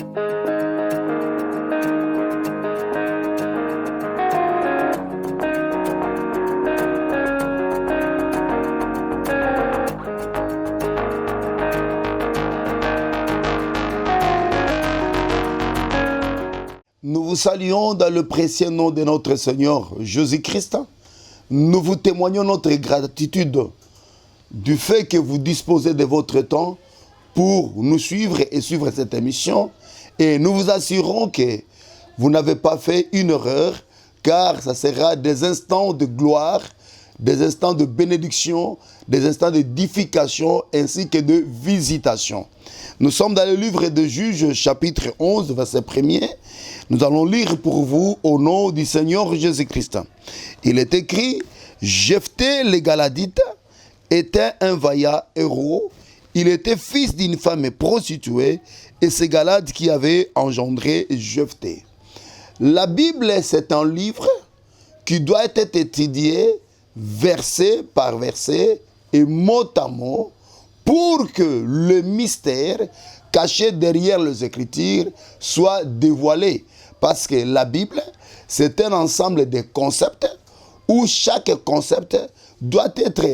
Nous vous saluons dans le précieux nom de notre Seigneur Jésus-Christ. Nous vous témoignons notre gratitude du fait que vous disposez de votre temps pour nous suivre et suivre cette émission. Et nous vous assurons que vous n'avez pas fait une erreur, car ça sera des instants de gloire, des instants de bénédiction, des instants d'édification ainsi que de visitation. Nous sommes dans le livre de Juges, chapitre 11, verset 1er. Nous allons lire pour vous au nom du Seigneur Jésus-Christ. Il est écrit, Jephthé le Galadite était un vaillant héros. Il était fils d'une femme prostituée et c'est Galad qui avait engendré Jephthé. La Bible, c'est un livre qui doit être étudié verset par verset et mot à mot pour que le mystère caché derrière les Écritures soit dévoilé. Parce que la Bible, c'est un ensemble de concepts où chaque concept doit être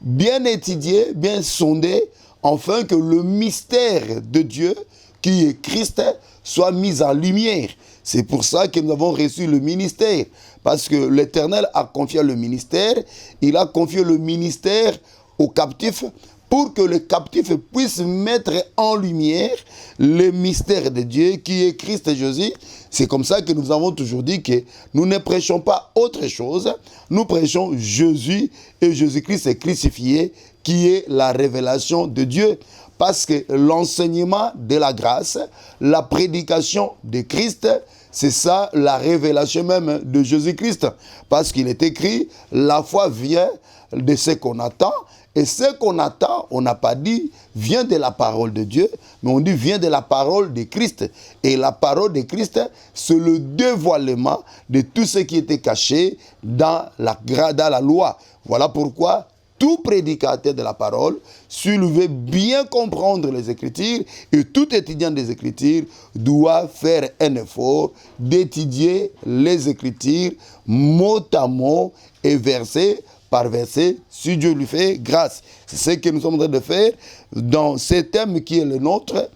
bien étudié, bien sondé, afin que le mystère de Dieu, qui est Christ, soit mis en lumière. C'est pour ça que nous avons reçu le ministère. Parce que l'Éternel a confié le ministère, il a confié le ministère aux captifs, pour que les captifs puissent mettre en lumière le mystère de Dieu qui est Christ Jésus. C'est comme ça que nous avons toujours dit que nous ne prêchons pas autre chose, nous prêchons Jésus et Jésus-Christ est crucifié qui est la révélation de Dieu. Parce que l'enseignement de la grâce, la prédication de Christ, c'est ça la révélation même de Jésus-Christ. Parce qu'il est écrit, la foi vient de ce qu'on attend. Et ce qu'on attend, on n'a pas dit vient de la parole de Dieu, mais on dit vient de la parole de Christ. Et la parole de Christ, c'est le dévoilement de tout ce qui était caché dans la loi. Voilà pourquoi tout prédicateur de la parole, s'il veut bien comprendre les Écritures, et tout étudiant des Écritures doit faire un effort d'étudier les Écritures mot à mot et verset par verset, si Dieu lui fait grâce. C'est ce que nous sommes en train de faire dans ce thème qui est le nôtre,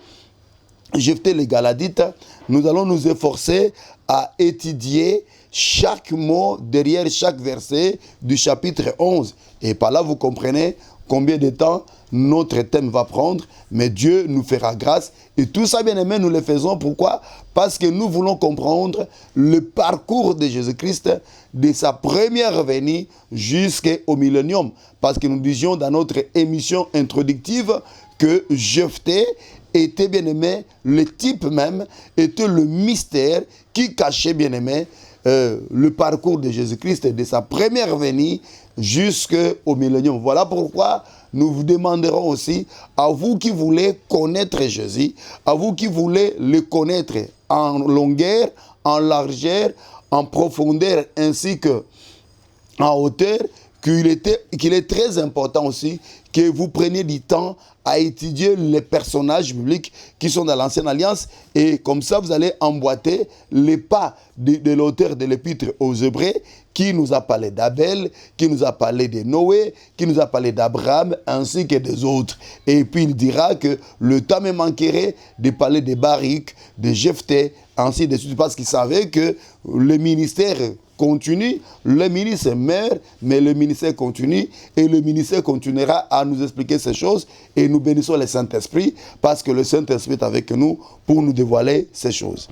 Jephthé le Galadite. Nous allons nous efforcer à étudier chaque mot derrière chaque verset du chapitre 11. Et par là, vous comprenez combien de temps notre thème va prendre, mais Dieu nous fera grâce. Et tout ça, bien aimé, nous le faisons. Pourquoi? Parce que nous voulons comprendre le parcours de Jésus-Christ, de sa première venue jusqu'au millénium. Parce que nous disions dans notre émission introductive que Jephthé était, bien aimé, le type même, était le mystère qui cachait, bien aimé, le parcours de Jésus-Christ, de sa première venue jusqu'au millénium. Voilà pourquoi nous vous demanderons aussi, à vous qui voulez connaître Jésus, à vous qui voulez le connaître en longueur, en largeur, en profondeur, ainsi qu'en hauteur, qu'il est très important aussi que vous preniez du temps à étudier les personnages bibliques qui sont dans l'Ancienne Alliance, et comme ça vous allez emboîter les pas de l'auteur de l'Épître aux Hébreux, qui nous a parlé d'Abel, qui nous a parlé de Noé, qui nous a parlé d'Abraham, ainsi que des autres. Et puis il dira que le temps me manquerait de parler de Baruch, de Jephthé, ainsi de suite, parce qu'il savait que le ministère continue, le ministre meurt, mais le ministère continue, et le ministère continuera à nous expliquer ces choses, et nous bénissons le Saint-Esprit, parce que le Saint-Esprit est avec nous pour nous dévoiler ces choses.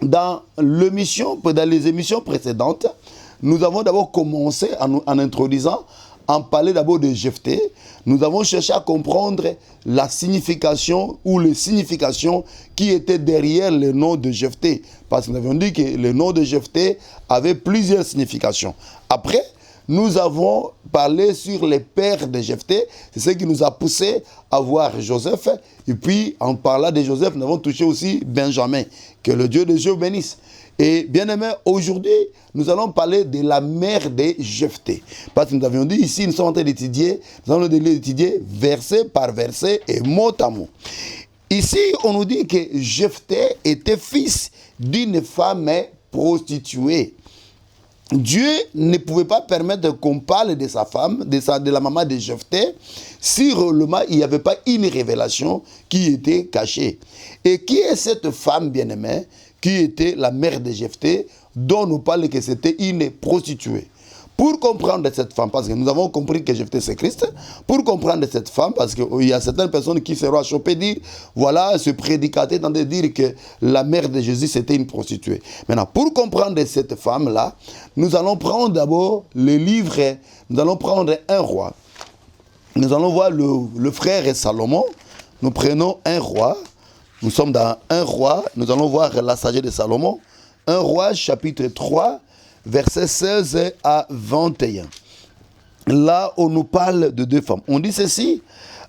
Dans les émissions précédentes, nous avons d'abord commencé en introduisant, en parler d'abord de Jephthé. Nous avons cherché à comprendre la signification ou les significations qui étaient derrière le nom de Jephthé. Parce que nous avions dit que le nom de Jephthé avait plusieurs significations. Après, nous avons parlé sur les pères de Jephthé. C'est ce qui nous a poussé à voir Joseph. Et puis, en parlant de Joseph, nous avons touché aussi Benjamin. Que le Dieu de Dieu bénisse. Et bien aimé, aujourd'hui, nous allons parler de la mère de Jephthé. Parce que nous avions dit ici, nous sommes en train d'étudier, nous allons l'étudier verset par verset et mot à mot. Ici, on nous dit que Jephthé était fils d'une femme prostituée. Dieu ne pouvait pas permettre qu'on parle de sa femme, de la maman de Jephthé, si réellement il n'y avait pas une révélation qui était cachée. Et qui est cette femme bien-aimée qui était la mère de Jephthé, dont nous parle que c'était une prostituée? Pour comprendre cette femme, parce que nous avons compris que Jephthé c'est Christ, pour comprendre cette femme, parce qu'il y a certaines personnes qui seront achoppées dire, voilà, ce prédicateur tente de dire que la mère de Jésus c'était une prostituée. Maintenant, pour comprendre cette femme-là, nous allons prendre d'abord le livre, nous allons prendre un roi. Nous allons voir le frère Salomon, nous prenons un roi, nous sommes dans un roi, nous allons voir la sagesse de Salomon, un roi chapitre 3, versets 16 à 21. Là, on nous parle de deux femmes. On dit ceci: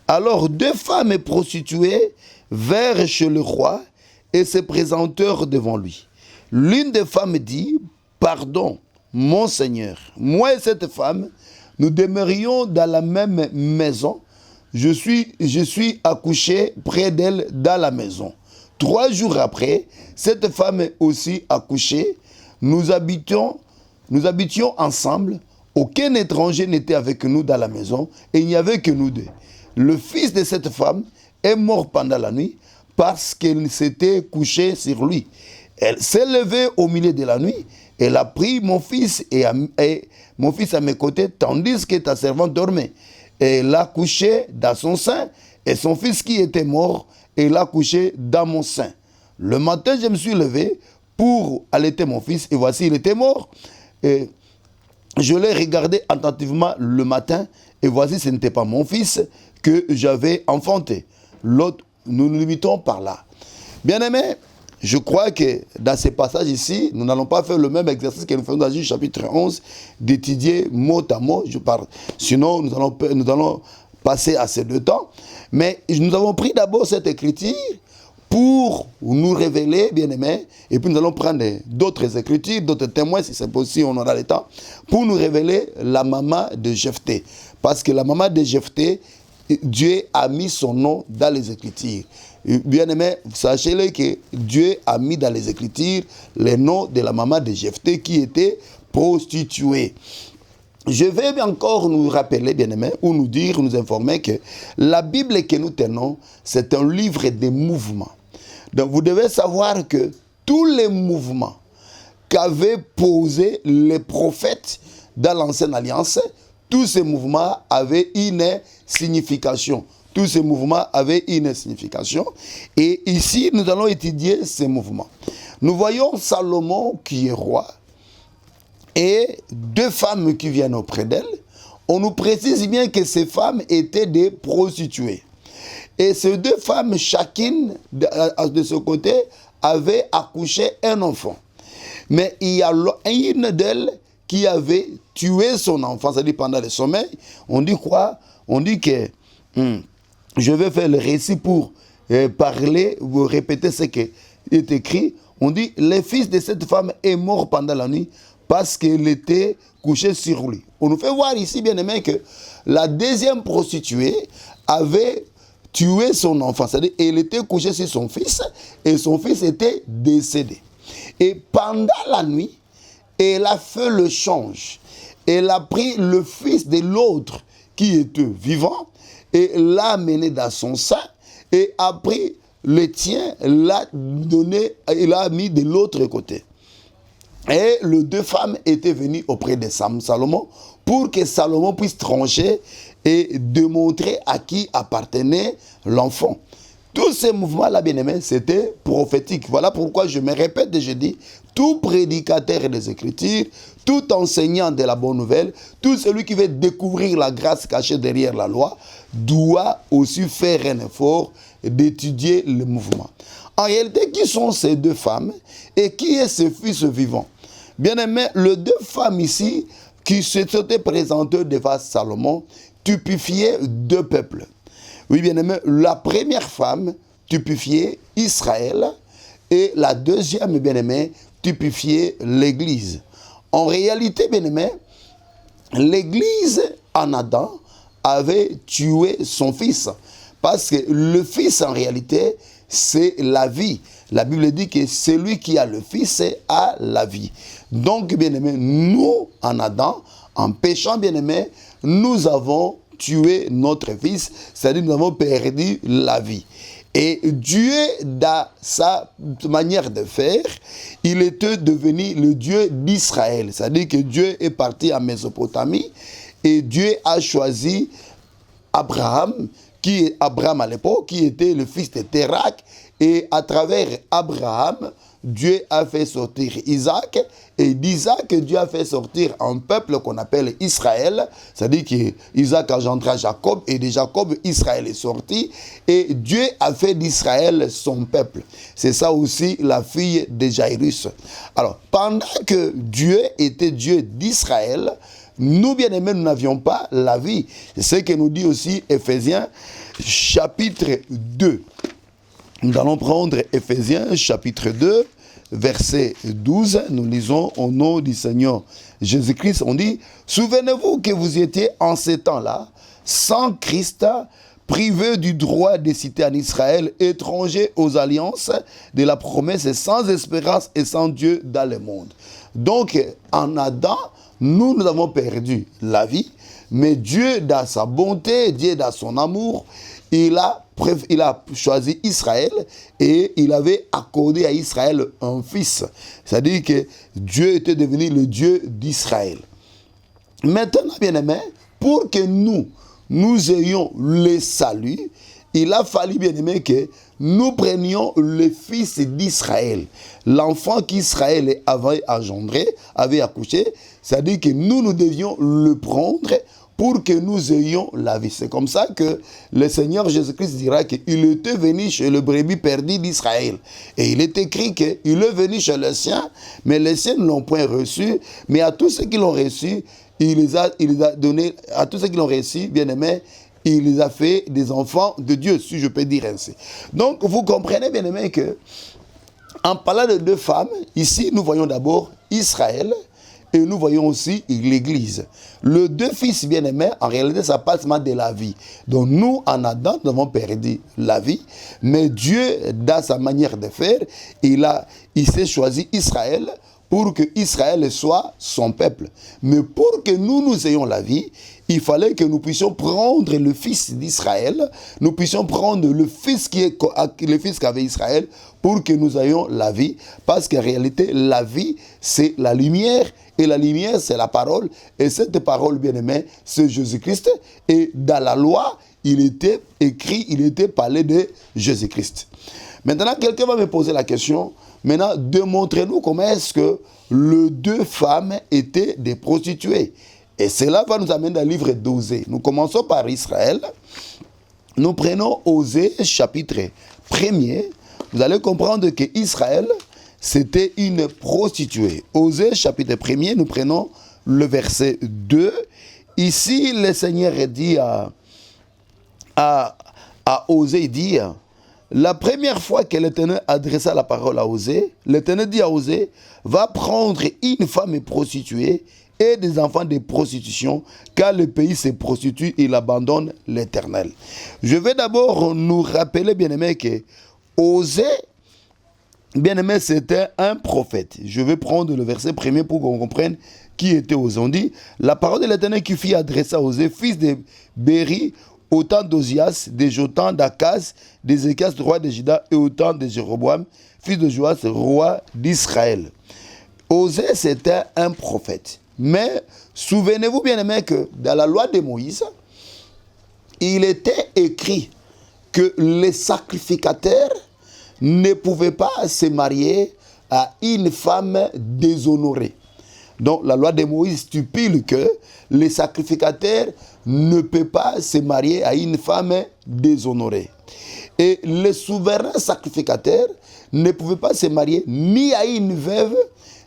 alors deux femmes prostituées vinrent chez le roi et se présentèrent devant lui. L'une des femmes dit: pardon, mon Seigneur, moi et cette femme, nous demeurions dans la même maison. Je suis accouché près d'elle dans la maison. 3 jours après, cette femme aussi accouchée. Nous habitions ensemble, aucun étranger n'était avec nous dans la maison, et il n'y avait que nous deux. Le fils de cette femme est mort pendant la nuit parce qu'elle s'était couchée sur lui. Elle s'est levée au milieu de la nuit, elle a pris mon fils et mon fils à mes côtés, tandis que ta servante dormait. Elle l'a couché dans son sein, et son fils qui était mort, elle l'a couché dans mon sein. Le matin, je me suis levé pour allaiter mon fils, et voici, il était mort. Et je l'ai regardé attentivement le matin, et voici, ce n'était pas mon fils que j'avais enfanté. L'autre, nous nous limitons par là. Bien-aimés, je crois que dans ces passages ici, nous n'allons pas faire le même exercice que nous faisons dans Juge chapitre 11, d'étudier mot à mot. Sinon, nous allons passer à ces 2 temps. Mais nous avons pris d'abord cette écriture pour nous révéler, bien-aimés, et puis nous allons prendre d'autres écritures, d'autres témoins, si c'est possible, on aura le temps, pour nous révéler la maman de Jephthé. Parce que la maman de Jephthé, Dieu a mis son nom dans les Écritures. Bien-aimés, sachez-le que Dieu a mis dans les Écritures le nom de la maman de Jephthé qui était prostituée. Je vais encore nous rappeler, bien-aimés, ou nous dire, nous informer que la Bible que nous tenons, c'est un livre de mouvements. Donc vous devez savoir que tous les mouvements qu'avaient posés les prophètes dans l'Ancienne Alliance, tous ces mouvements avaient une signification. Tous ces mouvements avaient une signification. Et ici, nous allons étudier ces mouvements. Nous voyons Salomon qui est roi et 2 femmes qui viennent auprès d'elle. On nous précise bien que ces femmes étaient des prostituées. Et ces 2 femmes, chacune de ce côté, avait accouché un enfant. Mais il y a une d'elles qui avait tué son enfant, c'est-à-dire pendant le sommeil. On dit quoi? On dit que, je vais faire le récit pour parler, vous répéter ce qui est écrit. On dit, le fils de cette femme est mort pendant la nuit parce qu'il était couché sur lui. On nous fait voir ici, bien aimé, que la deuxième prostituée avait tué son enfant, c'est-à-dire elle était couchée sur son fils et son fils était décédé. Et pendant la nuit, elle a fait le change. Elle a pris le fils de l'autre qui était vivant et l'a amené dans son sein et a pris le tien, l'a donné, il l'a mis de l'autre côté. Et les 2 femmes étaient venues auprès de Salomon pour que Salomon puisse trancher et démontrer à qui appartenait l'enfant. Tous ces mouvements-là, bien-aimés, c'était prophétique. Voilà pourquoi je me répète et je dis, tout prédicateur des Écritures, tout enseignant de la bonne nouvelle, tout celui qui veut découvrir la grâce cachée derrière la loi, doit aussi faire un effort d'étudier le mouvement. En réalité, qui sont ces 2 femmes et qui est ce fils vivant? Bien-aimés, les 2 femmes ici qui s'étaient présentées devant Salomon typifiaient 2 peuples. Oui, bien aimé, la première femme typifiait Israël et la deuxième, bien aimé, typifiait l'Église. En réalité, bien aimé, l'Église en Adam avait tué son fils parce que le fils, en réalité, c'est la vie. La Bible dit que celui qui a le Fils a la vie. Donc, bien-aimé, nous, en Adam, en péchant, bien-aimé, nous avons tué notre Fils, c'est-à-dire nous avons perdu la vie. Et Dieu, dans sa manière de faire, il était devenu le Dieu d'Israël. C'est-à-dire que Dieu est parti en Mésopotamie et Dieu a choisi Abraham, Abraham à l'époque, qui était le fils de Térak. Et à travers Abraham, Dieu a fait sortir Isaac. Et d'Isaac, Dieu a fait sortir un peuple qu'on appelle Israël. C'est-à-dire qu'Isaac a engendré Jacob. Et de Jacob, Israël est sorti. Et Dieu a fait d'Israël son peuple. C'est ça aussi la fille de Jairus. Alors, pendant que Dieu était Dieu d'Israël, nous, bien-aimés, nous n'avions pas la vie. C'est ce que nous dit aussi Éphésiens, chapitre 2. Nous allons prendre Éphésiens, chapitre 2, verset 12. Nous lisons au nom du Seigneur Jésus-Christ. On dit, « Souvenez-vous que vous étiez en ces temps-là, sans Christ, privés du droit de citer en Israël, étrangers aux alliances de la promesse, sans espérance et sans Dieu dans le monde. » Donc, en Adam, nous avons perdu la vie, mais Dieu, dans sa bonté, Dieu, dans son amour, il a choisi Israël et il avait accordé à Israël un fils. C'est-à-dire que Dieu était devenu le Dieu d'Israël. Maintenant, bien-aimés, pour que nous ayons le salut, il a fallu, bien-aimés, que nous prenions le fils d'Israël, l'enfant qu'Israël avait engendré, avait accouché, c'est-à-dire que nous devions le prendre pour que nous ayons la vie. C'est comme ça que le Seigneur Jésus-Christ dira qu'il était venu chez le brebis perdu d'Israël. Et il est écrit qu'il est venu chez les siens, mais les siens ne l'ont point reçu, mais à tous ceux qui l'ont reçu, il les a donné, à tous ceux qui l'ont reçu, bien-aimés, il les a fait des enfants de Dieu, si je peux dire ainsi. Donc, vous comprenez, bien aimé, que en parlant de deux femmes, ici, nous voyons d'abord Israël et nous voyons aussi l'Église. Les deux fils bien-aimés, en réalité, ça passe seulement de la vie. Donc, nous, en Adam, nous avons perdu la vie, mais Dieu, dans sa manière de faire, il s'est choisi Israël pour que Israël soit son peuple. Mais pour que nous ayons la vie, il fallait que nous puissions prendre le fils d'Israël, nous puissions prendre le fils qu'avait Israël pour que nous ayons la vie. Parce qu'en réalité, la vie, c'est la lumière. Et la lumière, c'est la parole. Et cette parole, bien-aimée, c'est Jésus-Christ. Et dans la loi, il était écrit, il était parlé de Jésus-Christ. Maintenant, quelqu'un va me poser la question. Maintenant, démontrez-nous comment est-ce que les deux femmes étaient des prostituées. Et cela va nous amener dans le livre d'Osée. Nous commençons par Israël. Nous prenons Osée, chapitre 1er. Vous allez comprendre que Israël, c'était une prostituée. Osée, chapitre 1er, nous prenons le verset 2. Ici, le Seigneur dit à Osée, dit... La première fois que l'Éternel adressa la parole à Osée, l'Éternel dit à Osée, va prendre une femme prostituée et des enfants de prostitution, car le pays se prostitue et il abandonne l'Éternel. Je vais d'abord nous rappeler, bien-aimé, que Osée, bien-aimé, c'était un prophète. Je vais prendre le verset premier pour qu'on comprenne qui était Osée. On dit, la parole de l'Éternel qui fut adressée à Osée, fils de Béri, au temps d'Ozias, de Jotham, d'Akaz, d'Ézéchias, roi de Juda, et au temps de Jéroboam, fils de Joas, roi d'Israël. Osée, c'était un prophète. Mais souvenez-vous bien aimé que dans la loi de Moïse, il était écrit que les sacrificateurs ne pouvaient pas se marier à une femme déshonorée. Donc la loi de Moïse stipule que les sacrificateurs ne peuvent pas se marier à une femme déshonorée. Et les souverains sacrificateurs ne pouvaient pas se marier ni à une veuve,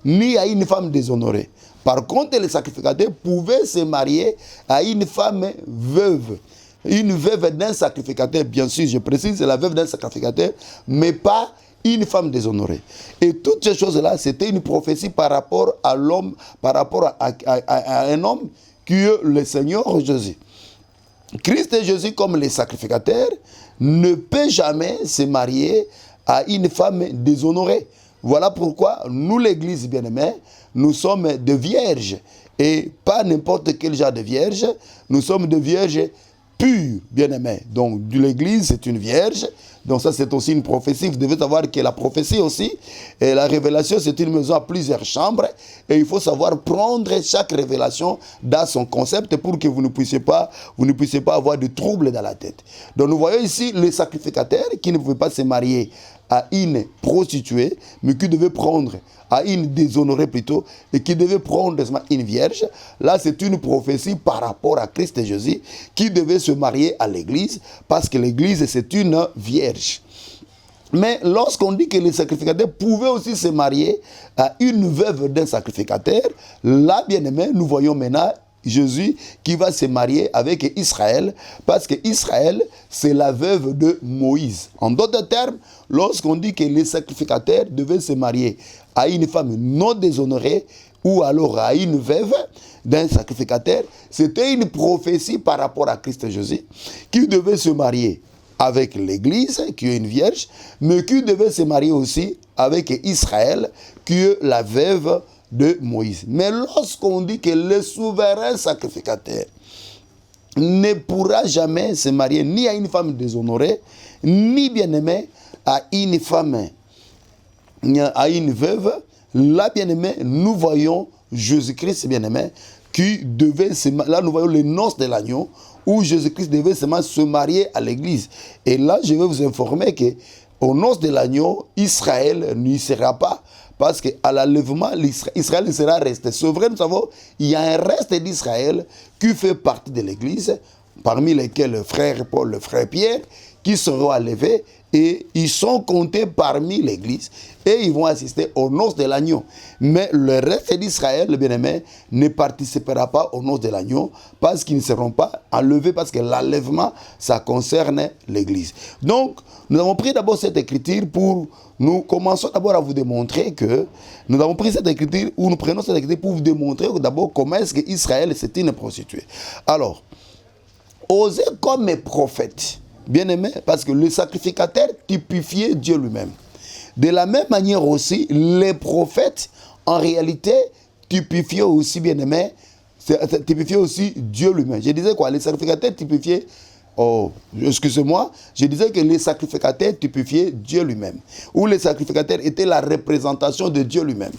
ni à une femme déshonorée. Par contre, les sacrificateurs pouvaient se marier à une femme veuve. Une veuve d'un sacrificateur, bien sûr, je précise, c'est la veuve d'un sacrificateur, mais pas une femme déshonorée. Et toutes ces choses-là, c'était une prophétie par rapport à l'homme, par rapport à un homme qui est le Seigneur Jésus. Christ et Jésus, comme les sacrificateurs, ne peut jamais se marier à une femme déshonorée. Voilà pourquoi nous, l'Église bien-aimée, nous sommes des vierges. Et pas n'importe quel genre de vierge. Nous sommes des vierges pures, bien-aimés. Donc, l'Église, c'est une vierge. Donc ça, c'est aussi une prophétie. Vous devez savoir que la prophétie aussi, et la révélation, c'est une maison à plusieurs chambres. Et il faut savoir prendre chaque révélation dans son concept pour que vous ne puissiez pas avoir de troubles dans la tête. Donc nous voyons ici les sacrificateurs qui ne pouvaient pas se marier à une prostituée, mais qui devaient prendre, à une déshonorée plutôt, et qui devait prendre une vierge. Là, c'est une prophétie par rapport à Christ Jésus, qui devait se marier à l'Église, parce que l'Église, c'est une vierge. Mais lorsqu'on dit que les sacrificateurs pouvaient aussi se marier à une veuve d'un sacrificateur, là, bien aimé, nous voyons maintenant Jésus qui va se marier avec Israël, parce que Israël, c'est la veuve de Moïse. En d'autres termes, lorsqu'on dit que les sacrificateurs devaient se marier à une femme non déshonorée, ou alors à une veuve d'un sacrificateur, c'était une prophétie par rapport à Christ Jésus, qui devait se marier avec l'Église, qui est une vierge, mais qui devait se marier aussi avec Israël, qui est la veuve de Moïse. Mais lorsqu'on dit que le souverain sacrificateur ne pourra jamais se marier ni à une femme déshonorée, ni bien-aimée à une femme, à une veuve, là, bien-aimé, nous voyons Jésus-Christ, bien-aimé, qui devait se marier. Là, nous voyons les noces de l'agneau, où Jésus-Christ devait seulement se marier à l'Église. Et là, je vais vous informer que aux noces de l'agneau, Israël n'y sera pas. Parce qu'à l'enlèvement, Israël sera resté. C'est vrai, nous savons, il y a un reste d'Israël qui fait partie de l'Église, parmi lesquels le frère Paul, le frère Pierre, qui seront enlevés et ils sont comptés parmi l'Église et ils vont assister aux noces de l'agneau. Mais le reste d'Israël, le bien-aimé, ne participera pas aux noces de l'agneau parce qu'ils ne seront pas enlevés, parce que l'enlèvement, ça concerne l'Église. Donc, nous avons pris d'abord cette écriture pour... Nous commençons d'abord à vous démontrer que nous avons pris cette écriture, ou nous prenons cette écriture pour vous démontrer d'abord comment est-ce qu'Israël c'est une prostituée. Alors, osez comme prophète, bien aimé, parce que le sacrificateur typifiait Dieu lui-même. De la même manière aussi, les prophètes, en réalité, typifiaient aussi, bien aimé, typifiaient aussi Dieu lui-même. Je disais quoi? Les sacrificateurs typifiaient... Oh, excusez-moi, je disais que les sacrificateurs typifiaient Dieu lui-même, ou les sacrificateurs étaient la représentation de Dieu lui-même.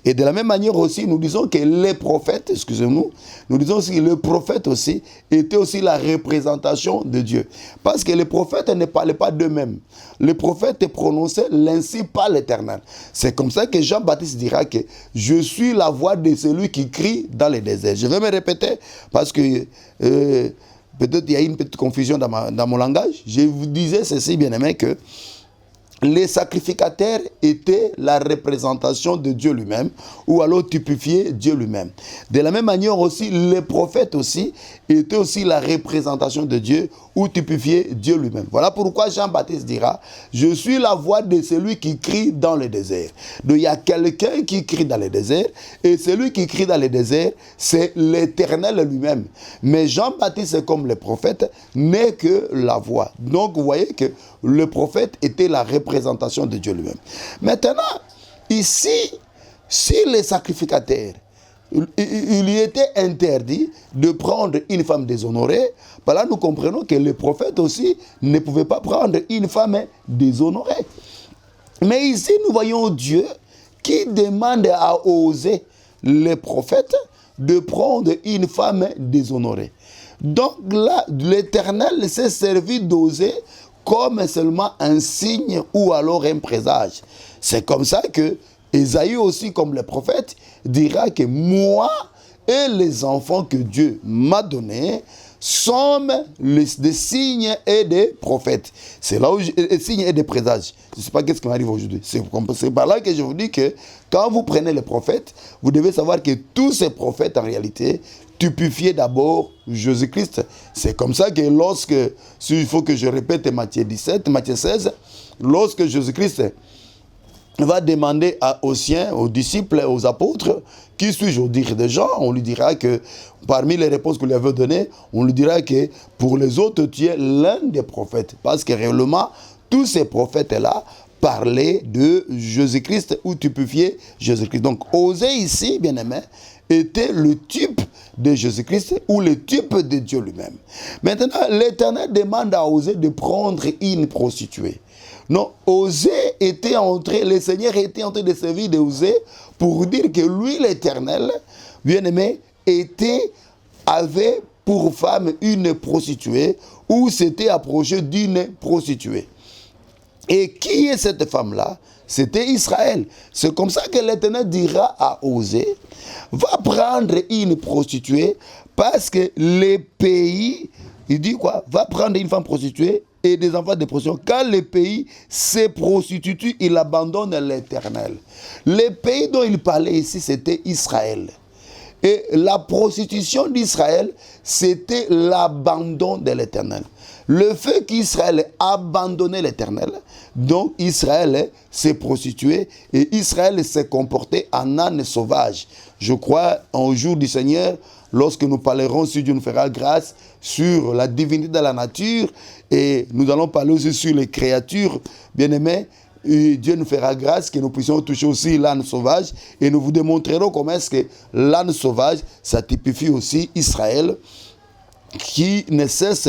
Et de la même manière aussi, nous disons que les prophètes, excusez-nous, nous disons aussi que le prophète aussi était aussi la représentation de Dieu. Parce que les prophètes ne parlaient pas d'eux-mêmes. Les prophètes prononçaient l'ainsi par l'Éternel. C'est comme ça que Jean-Baptiste dira que je suis la voix de celui qui crie dans le désert. Je vais me répéter parce que... peut-être il y a une petite confusion dans mon langage. Je vous disais ceci, bien aimé, que les sacrificateurs étaient la représentation de Dieu lui-même, ou alors typifiaient Dieu lui-même. De la même manière aussi, les prophètes aussi étaient aussi la représentation de Dieu, ou typifiaient Dieu lui-même. Voilà pourquoi Jean-Baptiste dira, je suis la voix de celui qui crie dans le désert. Donc il y a quelqu'un qui crie dans le désert, et celui qui crie dans le désert, c'est l'Éternel lui-même. Mais Jean-Baptiste, comme le prophète, n'est que la voix. Donc vous voyez que le prophète était la représentation de Dieu lui-même. Maintenant, ici, si les sacrificateurs, il y était interdit de prendre une femme déshonorée, par là nous comprenons que les prophètes aussi ne pouvaient pas prendre une femme déshonorée. Mais ici, nous voyons Dieu qui demande à oser les prophètes de prendre une femme déshonorée. Donc là, l'Éternel s'est servi d'oser comme seulement un signe ou alors un présage. C'est comme ça que Ésaïe aussi, comme le prophète, dira que moi et les enfants que Dieu m'a donnés sommes des signes et des prophètes. C'est là où des signes et des présages. Je ne sais pas qu'est-ce qui m'arrive aujourd'hui. C'est par là que je vous dis que quand vous prenez les prophètes, vous devez savoir que tous ces prophètes, en réalité, typifiaient d'abord Jésus-Christ. C'est comme ça que lorsque, s'il faut que je répète Matthieu 17, Matthieu 16, lorsque Jésus-Christ va demander aux siens, aux disciples, aux apôtres, qui suis-je au dire des gens? On lui dira que, parmi les réponses que lui avait données, on lui dira que pour les autres, tu es l'un des prophètes. Parce que réellement, tous ces prophètes-là parlaient de Jésus-Christ ou typifiaient Jésus-Christ. Donc, Osée ici, bien aimé, était le type de Jésus-Christ ou le type de Dieu lui-même. Maintenant, l'Éternel demande à Osée de prendre une prostituée. Non, Osée était entré, le Seigneur était en train de servir d'Osée pour dire que lui, l'Éternel, bien-aimé, avait pour femme une prostituée ou s'était approché d'une prostituée. Et qui est cette femme-là? C'était Israël. C'est comme ça que l'Éternel dira à Osée, va prendre une prostituée parce que les pays, il dit quoi? Va prendre une femme prostituée et des enfants de prostitution. Quand le pays se prostitue, il abandonne l'Éternel. Le pays dont il parlait ici, c'était Israël. Et la prostitution d'Israël, c'était l'abandon de l'Éternel. Le fait qu'Israël ait abandonné l'Éternel, donc Israël s'est prostitué et Israël s'est comporté en âne sauvage. Je crois, au jour du Seigneur, lorsque nous parlerons, si Dieu nous fera grâce, sur la divinité de la nature, et nous allons parler aussi sur les créatures, bien-aimés, et Dieu nous fera grâce que nous puissions toucher aussi l'âne sauvage, et nous vous démontrerons comment est-ce que l'âne sauvage, ça typifie aussi Israël, qui ne cesse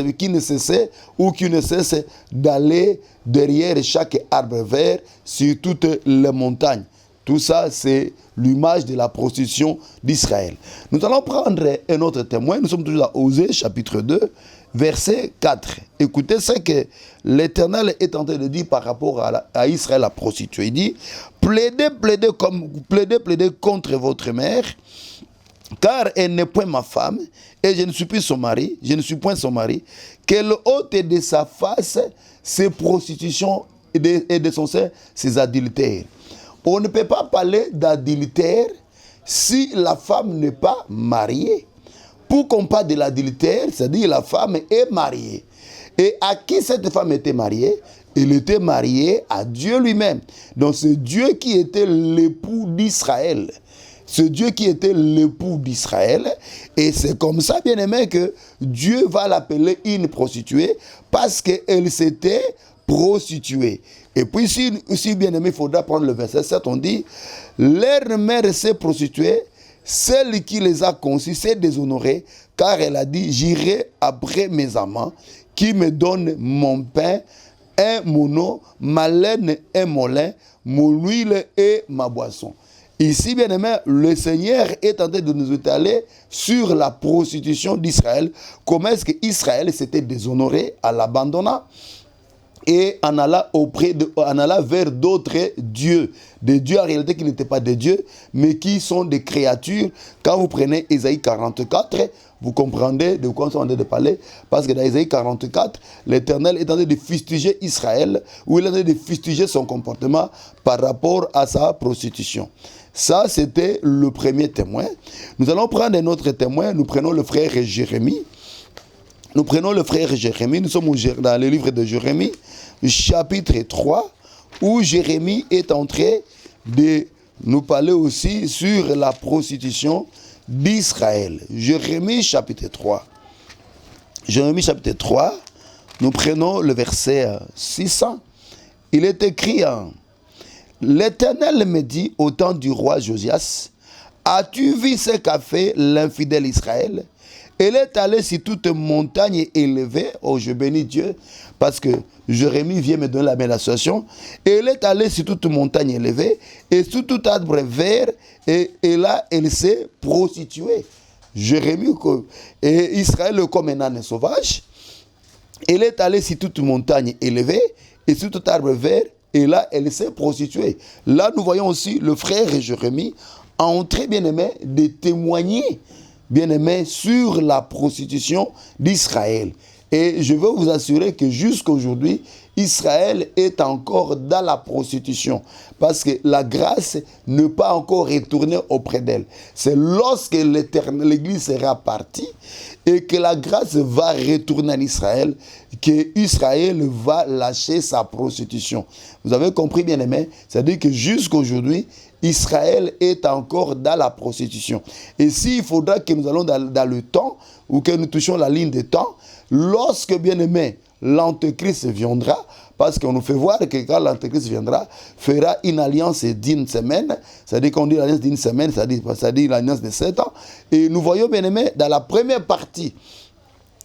d'aller derrière chaque arbre vert sur toutes les montagnes. Tout ça, c'est l'image de la prostitution d'Israël. Nous allons prendre un autre témoin. Nous sommes toujours à Osée, chapitre 2, verset 4. Écoutez ce que l'Éternel est en train de dire par rapport à Israël, la prostituée. Il dit, plaidez contre votre mère, car elle n'est point ma femme, et je ne suis point son mari, qu'elle ôte de sa face ses prostitutions et de son sein ses adultères. On ne peut pas parler d'adultère si la femme n'est pas mariée. Pour qu'on parle de l'adultère, c'est-à-dire la femme est mariée. Et à qui cette femme était mariée? Elle était mariée à Dieu lui-même. Donc c'est Dieu qui était l'époux d'Israël. C'est Dieu qui était l'époux d'Israël. Et c'est comme ça, bien aimé, que Dieu va l'appeler une prostituée parce qu'elle s'était prostituée. Et puis, si bien aimé, il faudra prendre le verset 7, on dit, leur mère s'est prostituée, celle qui les a conçus s'est déshonorée, car elle a dit, j'irai après mes amants, qui me donnent mon pain, mon eau, ma laine et mon lin, mon huile et ma boisson. Ici, bien aimé, le Seigneur est en train de nous étaler sur la prostitution d'Israël. Comment est-ce qu'Israël s'était déshonoré en l'abandonnant et en allant vers d'autres dieux. Des dieux en réalité qui n'étaient pas des dieux, mais qui sont des créatures. Quand vous prenez Ésaïe 44, vous comprendrez de quoi on est en train de parler. Parce que dans Ésaïe 44, l'Éternel est en train de fustiger Israël, ou il est en train de fustiger son comportement par rapport à sa prostitution. Ça, c'était le premier témoin. Nous allons prendre un autre témoin. Nous prenons le frère Jérémie. Nous sommes dans le livre de Jérémie, chapitre 3, où Jérémie est en train de nous parler aussi sur la prostitution d'Israël. Jérémie, chapitre 3. Jérémie, chapitre 3, nous prenons le verset 600. Il est écrit L'Éternel me dit au temps du roi Josias, as-tu vu ce qu'a fait l'infidèle Israël? Elle est allée sur toute montagne élevée. Oh, je bénis Dieu, parce que Jérémie vient me donner la même association. Elle est allée sur toute montagne élevée et sur tout arbre vert, et là, elle s'est prostituée. Jérémie et Israël comme un âne sauvage. Elle est allée sur toute montagne élevée et sur tout arbre vert, et là, elle s'est prostituée. Là, nous voyons aussi le frère Jérémie entrer, bien aimé, de témoigner, bien aimé, sur la prostitution d'Israël. Et je veux vous assurer que jusqu'à aujourd'hui, Israël est encore dans la prostitution. Parce que la grâce n'est pas encore retournée auprès d'elle. C'est lorsque l'Église sera partie et que la grâce va retourner en Israël, que Israël va lâcher sa prostitution. Vous avez compris, bien-aimés? C'est-à-dire que jusqu'aujourd'hui, Israël est encore dans la prostitution. Et s'il faudra que nous allons dans le temps, ou que nous touchions la ligne de temps, lorsque, bien-aimé, l'Antéchrist viendra, parce qu'on nous fait voir que quand l'Antéchrist viendra, fera une alliance d'une semaine, c'est-à-dire qu'on dit l'alliance d'une semaine, c'est-à-dire l'alliance de 7 ans. Et nous voyons, bien aimé, dans la première partie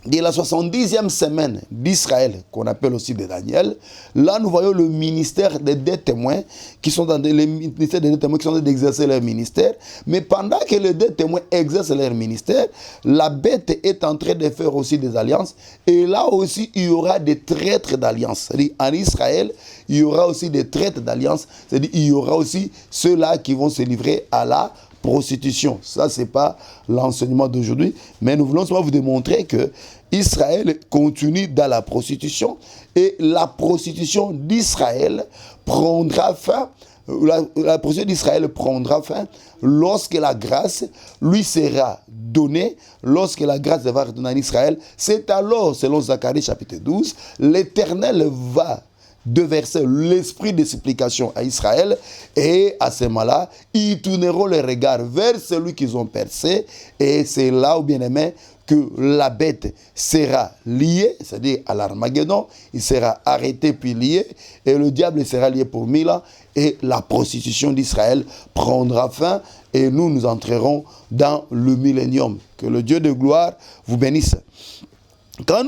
de la 70e semaine d'Israël, qu'on appelle aussi de Daniel, là nous voyons le ministère des deux témoins qui sont dans les ministères des deux témoins qui sont en train d'exercer leur ministère. Mais pendant que les deux témoins exercent leur ministère, la bête est en train de faire aussi des alliances. Et là aussi, il y aura des traîtres d'alliance. C'est-à-dire, en Israël, il y aura aussi des traîtres d'alliance. C'est-à-dire, il y aura aussi ceux-là qui vont se livrer à la prostitution. Ça, ce n'est pas l'enseignement d'aujourd'hui, mais nous voulons seulement vous démontrer que Israël continue dans la prostitution et la prostitution d'Israël prendra fin. La prostitution d'Israël prendra fin lorsque la grâce lui sera donnée, lorsque la grâce va retourner en Israël. C'est alors, selon Zacharie chapitre 12, l'Éternel va déverser l'esprit de supplication à Israël et à ce moment-là, ils tourneront les regards vers celui qu'ils ont percé et c'est là où, bien aimé, que la bête sera liée, c'est-à-dire à l'Armageddon, il sera arrêté puis lié et le diable sera lié pour 1000 ans et la prostitution d'Israël prendra fin et nous entrerons dans le millénium. Que le Dieu de gloire vous bénisse.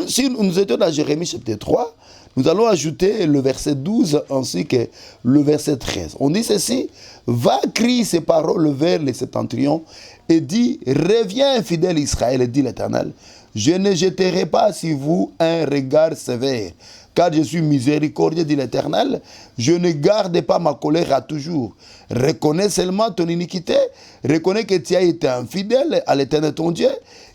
Si nous étions dans Jérémie chapitre 3, nous allons ajouter le verset 12 ainsi que le verset 13. On dit ceci: va crier ces paroles vers les septentrions et dit, reviens fidèle Israël, dit l'Éternel, je ne jeterai pas sur vous un regard sévère, car je suis miséricordieux, dit l'Éternel, je ne garde pas ma colère à toujours. Reconnais seulement ton iniquité, reconnais que tu as été infidèle à l'Éternel ton Dieu,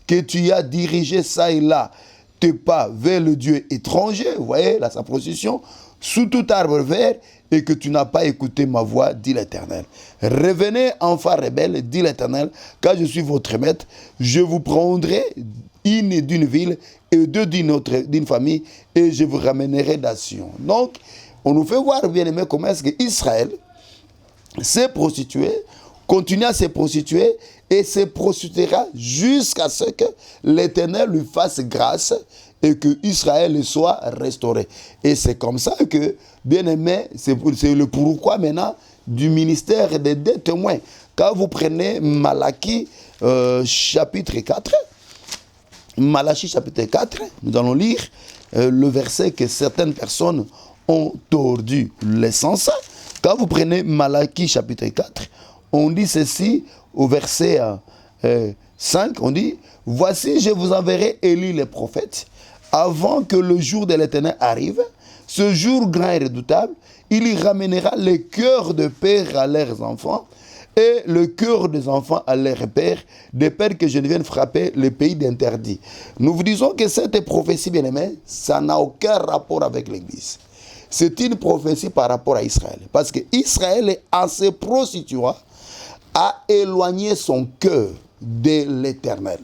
que tu as dirigé ça et là tes pas vers le Dieu étranger, vous voyez, là, sa position, sous tout arbre vert, et que tu n'as pas écouté ma voix, dit l'Éternel. Revenez, enfants rebelles, dit l'Éternel, car je suis votre maître, je vous prendrai une d'une ville et deux d'une famille, et je vous ramènerai d'Sion. Donc, on nous fait voir, bien aimé, comment est-ce qu'Israël s'est prostitué, continue à se prostituer, et se prostituera jusqu'à ce que l'Éternel lui fasse grâce et que Israël soit restauré. Et c'est comme ça que, bien aimé, c'est le pourquoi maintenant du ministère des deux témoins. Quand vous prenez Malachie chapitre 4, Malachie chapitre 4, nous allons lire le verset que certaines personnes ont tordu l'essence. Quand vous prenez Malachie chapitre 4, on dit ceci au verset 5, on dit, voici je vous enverrai Élie les prophètes, avant que le jour de l'Éternel arrive, ce jour grand et redoutable, il y ramènera le cœur de père à leurs enfants, et le cœur des enfants à leurs pères, de peur que je ne vienne frapper le pays d'interdit. Nous vous disons que cette prophétie, bien aimée, ça n'a aucun rapport avec l'Église. C'est une prophétie par rapport à Israël. Parce que Israël, en se prostituant, a éloigné son cœur de l'Éternel.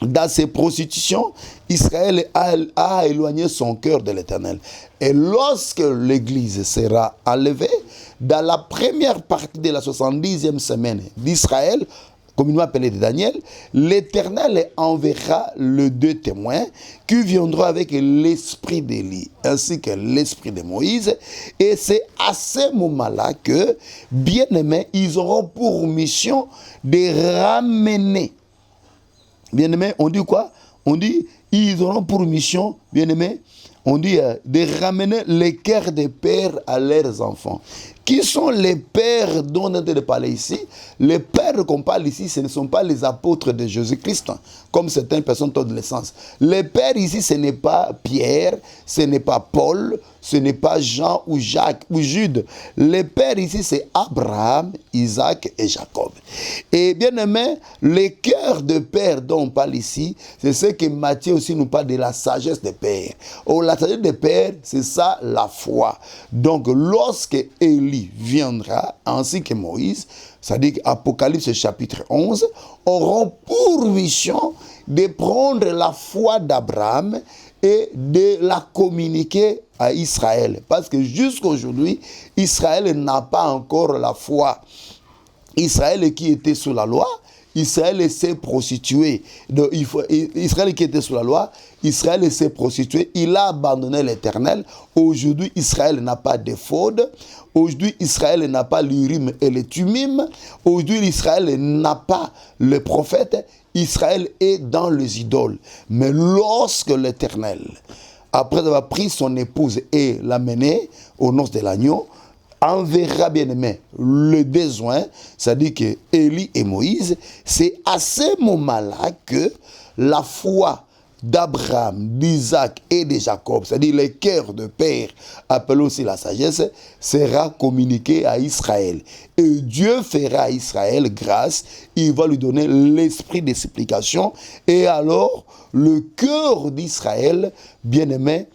Dans ses prostitutions, Israël a éloigné son cœur de l'Éternel. Et lorsque l'Église sera enlevée, dans la première partie de la 70e semaine d'Israël, communément appelé de Daniel, l'Éternel enverra les deux témoins qui viendront avec l'esprit d'Élie ainsi que l'esprit de Moïse. Et c'est à ce moment-là que, bien aimés, ils auront pour mission de ramener. Bien aimés, on dit quoi? On dit, ils auront pour mission, bien aimés, on dit de ramener les cœurs des pères à leurs enfants. Qui sont les pères dont on est en train de parler ici? Les pères qu'on parle ici, ce ne sont pas les apôtres de Jésus-Christ, comme certaines personnes ont de l'essence. Les pères ici, ce n'est pas Pierre, ce n'est pas Paul, ce n'est pas Jean ou Jacques ou Jude. Les pères ici, c'est Abraham, Isaac et Jacob. Et bien aimé, les cœurs de père dont on parle ici, c'est ce que Matthieu aussi nous parle de la sagesse des pères. Oh, la sagesse des pères, c'est ça la foi. Donc lorsque Élie viendra, ainsi que Moïse, c'est-à-dire Apocalypse chapitre 11, auront pour mission de prendre la foi d'Abraham et de la communiquer à Israël. Parce que jusqu'à aujourd'hui, Israël n'a pas encore la foi. Israël qui était sous la loi, Israël s'est prostitué. Donc, Israël qui était sous la loi, Israël s'est prostitué. Il a abandonné l'Éternel. Aujourd'hui, Israël n'a pas d'éphod. Aujourd'hui, Israël n'a pas l'Urim et le Tumim. Aujourd'hui, Israël n'a pas le prophète. Israël est dans les idoles. Mais lorsque l'Éternel, après avoir pris son épouse et l'a menée aux noces de l'agneau, enverra bien aimé le besoin, c'est-à-dire que Élie et Moïse, c'est à ce moment-là que la foi d'Abraham, d'Isaac et de Jacob, c'est-à-dire les cœurs de père, appelés aussi la sagesse, sera communiquée à Israël. Et Dieu fera à Israël grâce, il va lui donner l'esprit de supplication, et alors le cœur d'Israël, bien-aimé,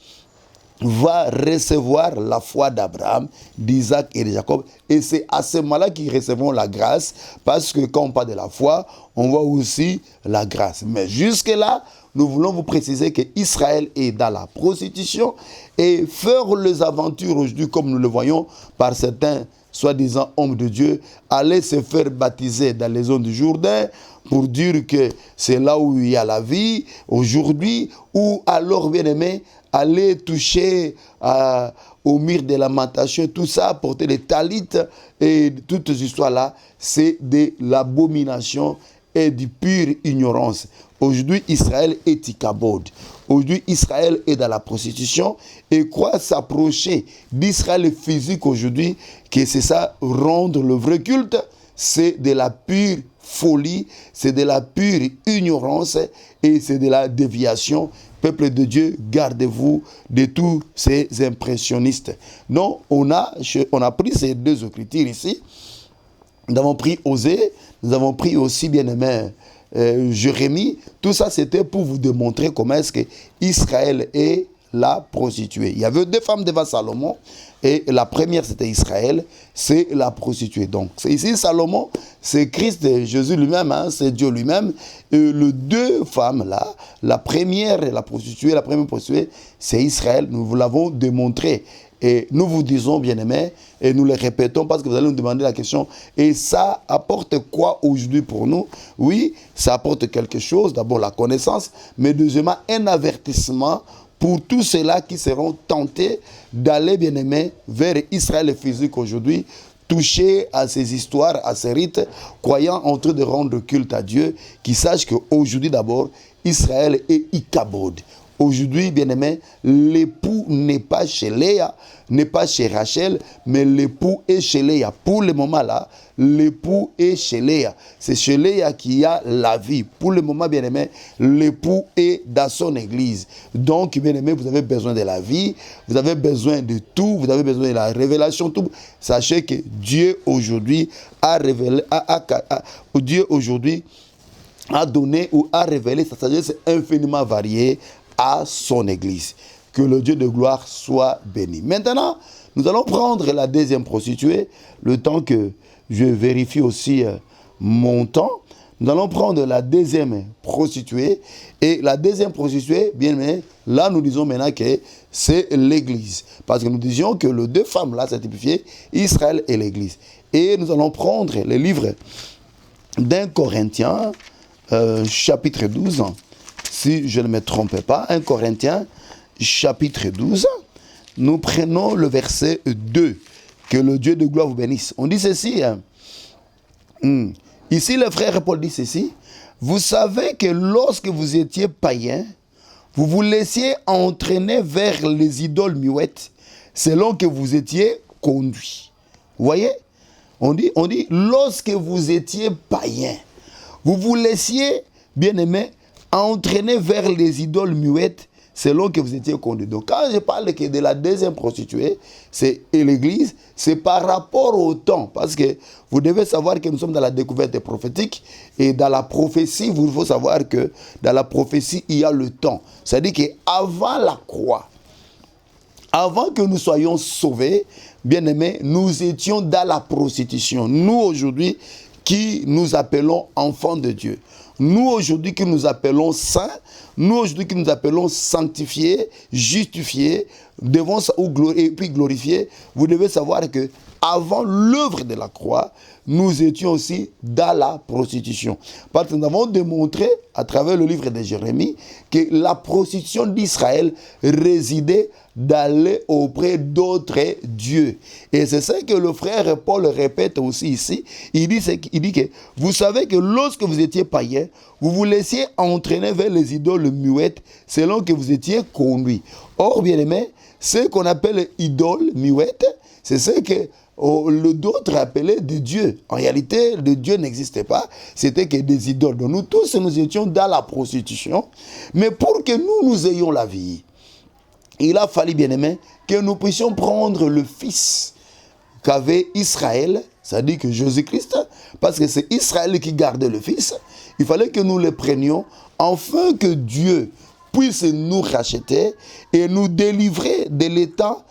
va recevoir la foi d'Abraham, d'Isaac et de Jacob. Et c'est à ce moment-là qu'ils recevront la grâce, parce que quand on parle de la foi, on voit aussi la grâce. Mais jusque-là, nous voulons vous préciser qu'Israël est dans la prostitution et faire les aventures aujourd'hui, comme nous le voyons par certains soi-disant hommes de Dieu, aller se faire baptiser dans les zones du Jourdain pour dire que c'est là où il y a la vie aujourd'hui, ou alors, bien aimé, aller toucher au mur de lamentation, tout ça, porter les talites et toutes ces histoires-là, c'est de l'abomination et de pure ignorance. Aujourd'hui, Israël est Ikabod. Aujourd'hui, Israël est dans la prostitution et croit s'approcher d'Israël physique aujourd'hui, que c'est ça, rendre le vrai culte, c'est de la pure folie, c'est de la pure ignorance et c'est de la déviation. Peuple de Dieu, gardez-vous de tous ces impressionnistes. Non, on a pris ces deux écritures ici. Nous avons pris Osée, nous avons pris aussi, bien-aimé, Jérémie. Tout ça, c'était pour vous démontrer comment est-ce que Israël est la prostituée. Il y avait deux femmes devant Salomon, et la première, c'était Israël, c'est la prostituée. Donc, ici, Salomon, c'est Christ, Jésus lui-même, hein, c'est Dieu lui-même. Et les deux femmes, là, la première prostituée, c'est Israël. Nous vous l'avons démontré. Et nous vous disons, bien-aimés, et nous le répétons parce que vous allez nous demander la question, et ça apporte quoi aujourd'hui pour nous? Oui, ça apporte quelque chose, d'abord la connaissance, mais deuxièmement, un avertissement pour tous ceux-là qui seront tentés d'aller, bien-aimés, vers Israël physique aujourd'hui, toucher à ces histoires, à ces rites, croyant en train de rendre culte à Dieu, qui sachent qu'aujourd'hui d'abord, Israël est Ikabod. Aujourd'hui, bien-aimé, l'époux n'est pas chez Léa, n'est pas chez Rachel, mais l'époux est chez Léa. Pour le moment là, l'époux est chez Léa. C'est chez Léa qu'il y a la vie. Pour le moment, bien-aimé, l'époux est dans son église. Donc, bien-aimé, vous avez besoin de la vie, vous avez besoin de tout, vous avez besoin de la révélation, tout. Sachez que Dieu aujourd'hui a révélé, Dieu aujourd'hui a donné ou a révélé sa sagesse infiniment variée à son église. Que le Dieu de gloire soit béni. Maintenant, nous allons prendre la deuxième prostituée, le temps que je vérifie aussi mon temps. Nous allons prendre la deuxième prostituée. Et la deuxième prostituée, bien aimé, là nous disons maintenant que c'est l'église. Parce que nous disions que les deux femmes là, c'est typifié Israël et l'église. Et nous allons prendre le livre d'1 Corinthiens, chapitre 12, si je ne me trompe pas, 1 Corinthiens, chapitre 12, nous prenons le verset 2, que le Dieu de gloire vous bénisse. On dit ceci, hein? Ici le frère Paul dit ceci, vous savez que lorsque vous étiez païens, vous vous laissiez entraîner vers les idoles muettes, selon que vous étiez conduits. Vous voyez? On dit, lorsque vous étiez païens, vous vous laissiez, bien-aimés, entraîner vers les idoles muettes, selon que vous étiez conduits. Donc quand je parle de la deuxième prostituée, c'est l'église, c'est par rapport au temps. Parce que vous devez savoir que nous sommes dans la découverte prophétique. Et dans la prophétie, il faut savoir que dans la prophétie, il y a le temps. C'est-à-dire qu'avant la croix, avant que nous soyons sauvés, bien-aimés, nous étions dans la prostitution. Nous, aujourd'hui, qui nous appelons enfants de Dieu. Nous, aujourd'hui, qui nous appelons saints. Nous, aujourd'hui, qui nous appelons sanctifiés, justifiés, devant et puis glorifiés. Vous devez savoir que avant l'œuvre de la croix, nous étions aussi dans la prostitution. Parce que nous avons démontré, à travers le livre de Jérémie, que la prostitution d'Israël résidait d'aller auprès d'autres dieux. Et c'est ça que le frère Paul répète aussi ici. Il dit que vous savez que lorsque vous étiez païens, vous vous laissiez entraîner vers les idoles muettes selon que vous étiez conduits. Or, bien aimé, ce qu'on appelle idoles muettes, c'est ce que d'autres appelaient des dieux. En réalité, le Dieu n'existait pas, c'était que des idoles. Donc nous tous, nous étions dans la prostitution. Mais pour que nous ayons la vie, il a fallu, bien aimé, que nous puissions prendre le Fils qu'avait Israël, c'est-à-dire que Jésus-Christ, parce que c'est Israël qui gardait le Fils. Il fallait que nous le prenions afin que Dieu puisse nous racheter et nous délivrer de l'état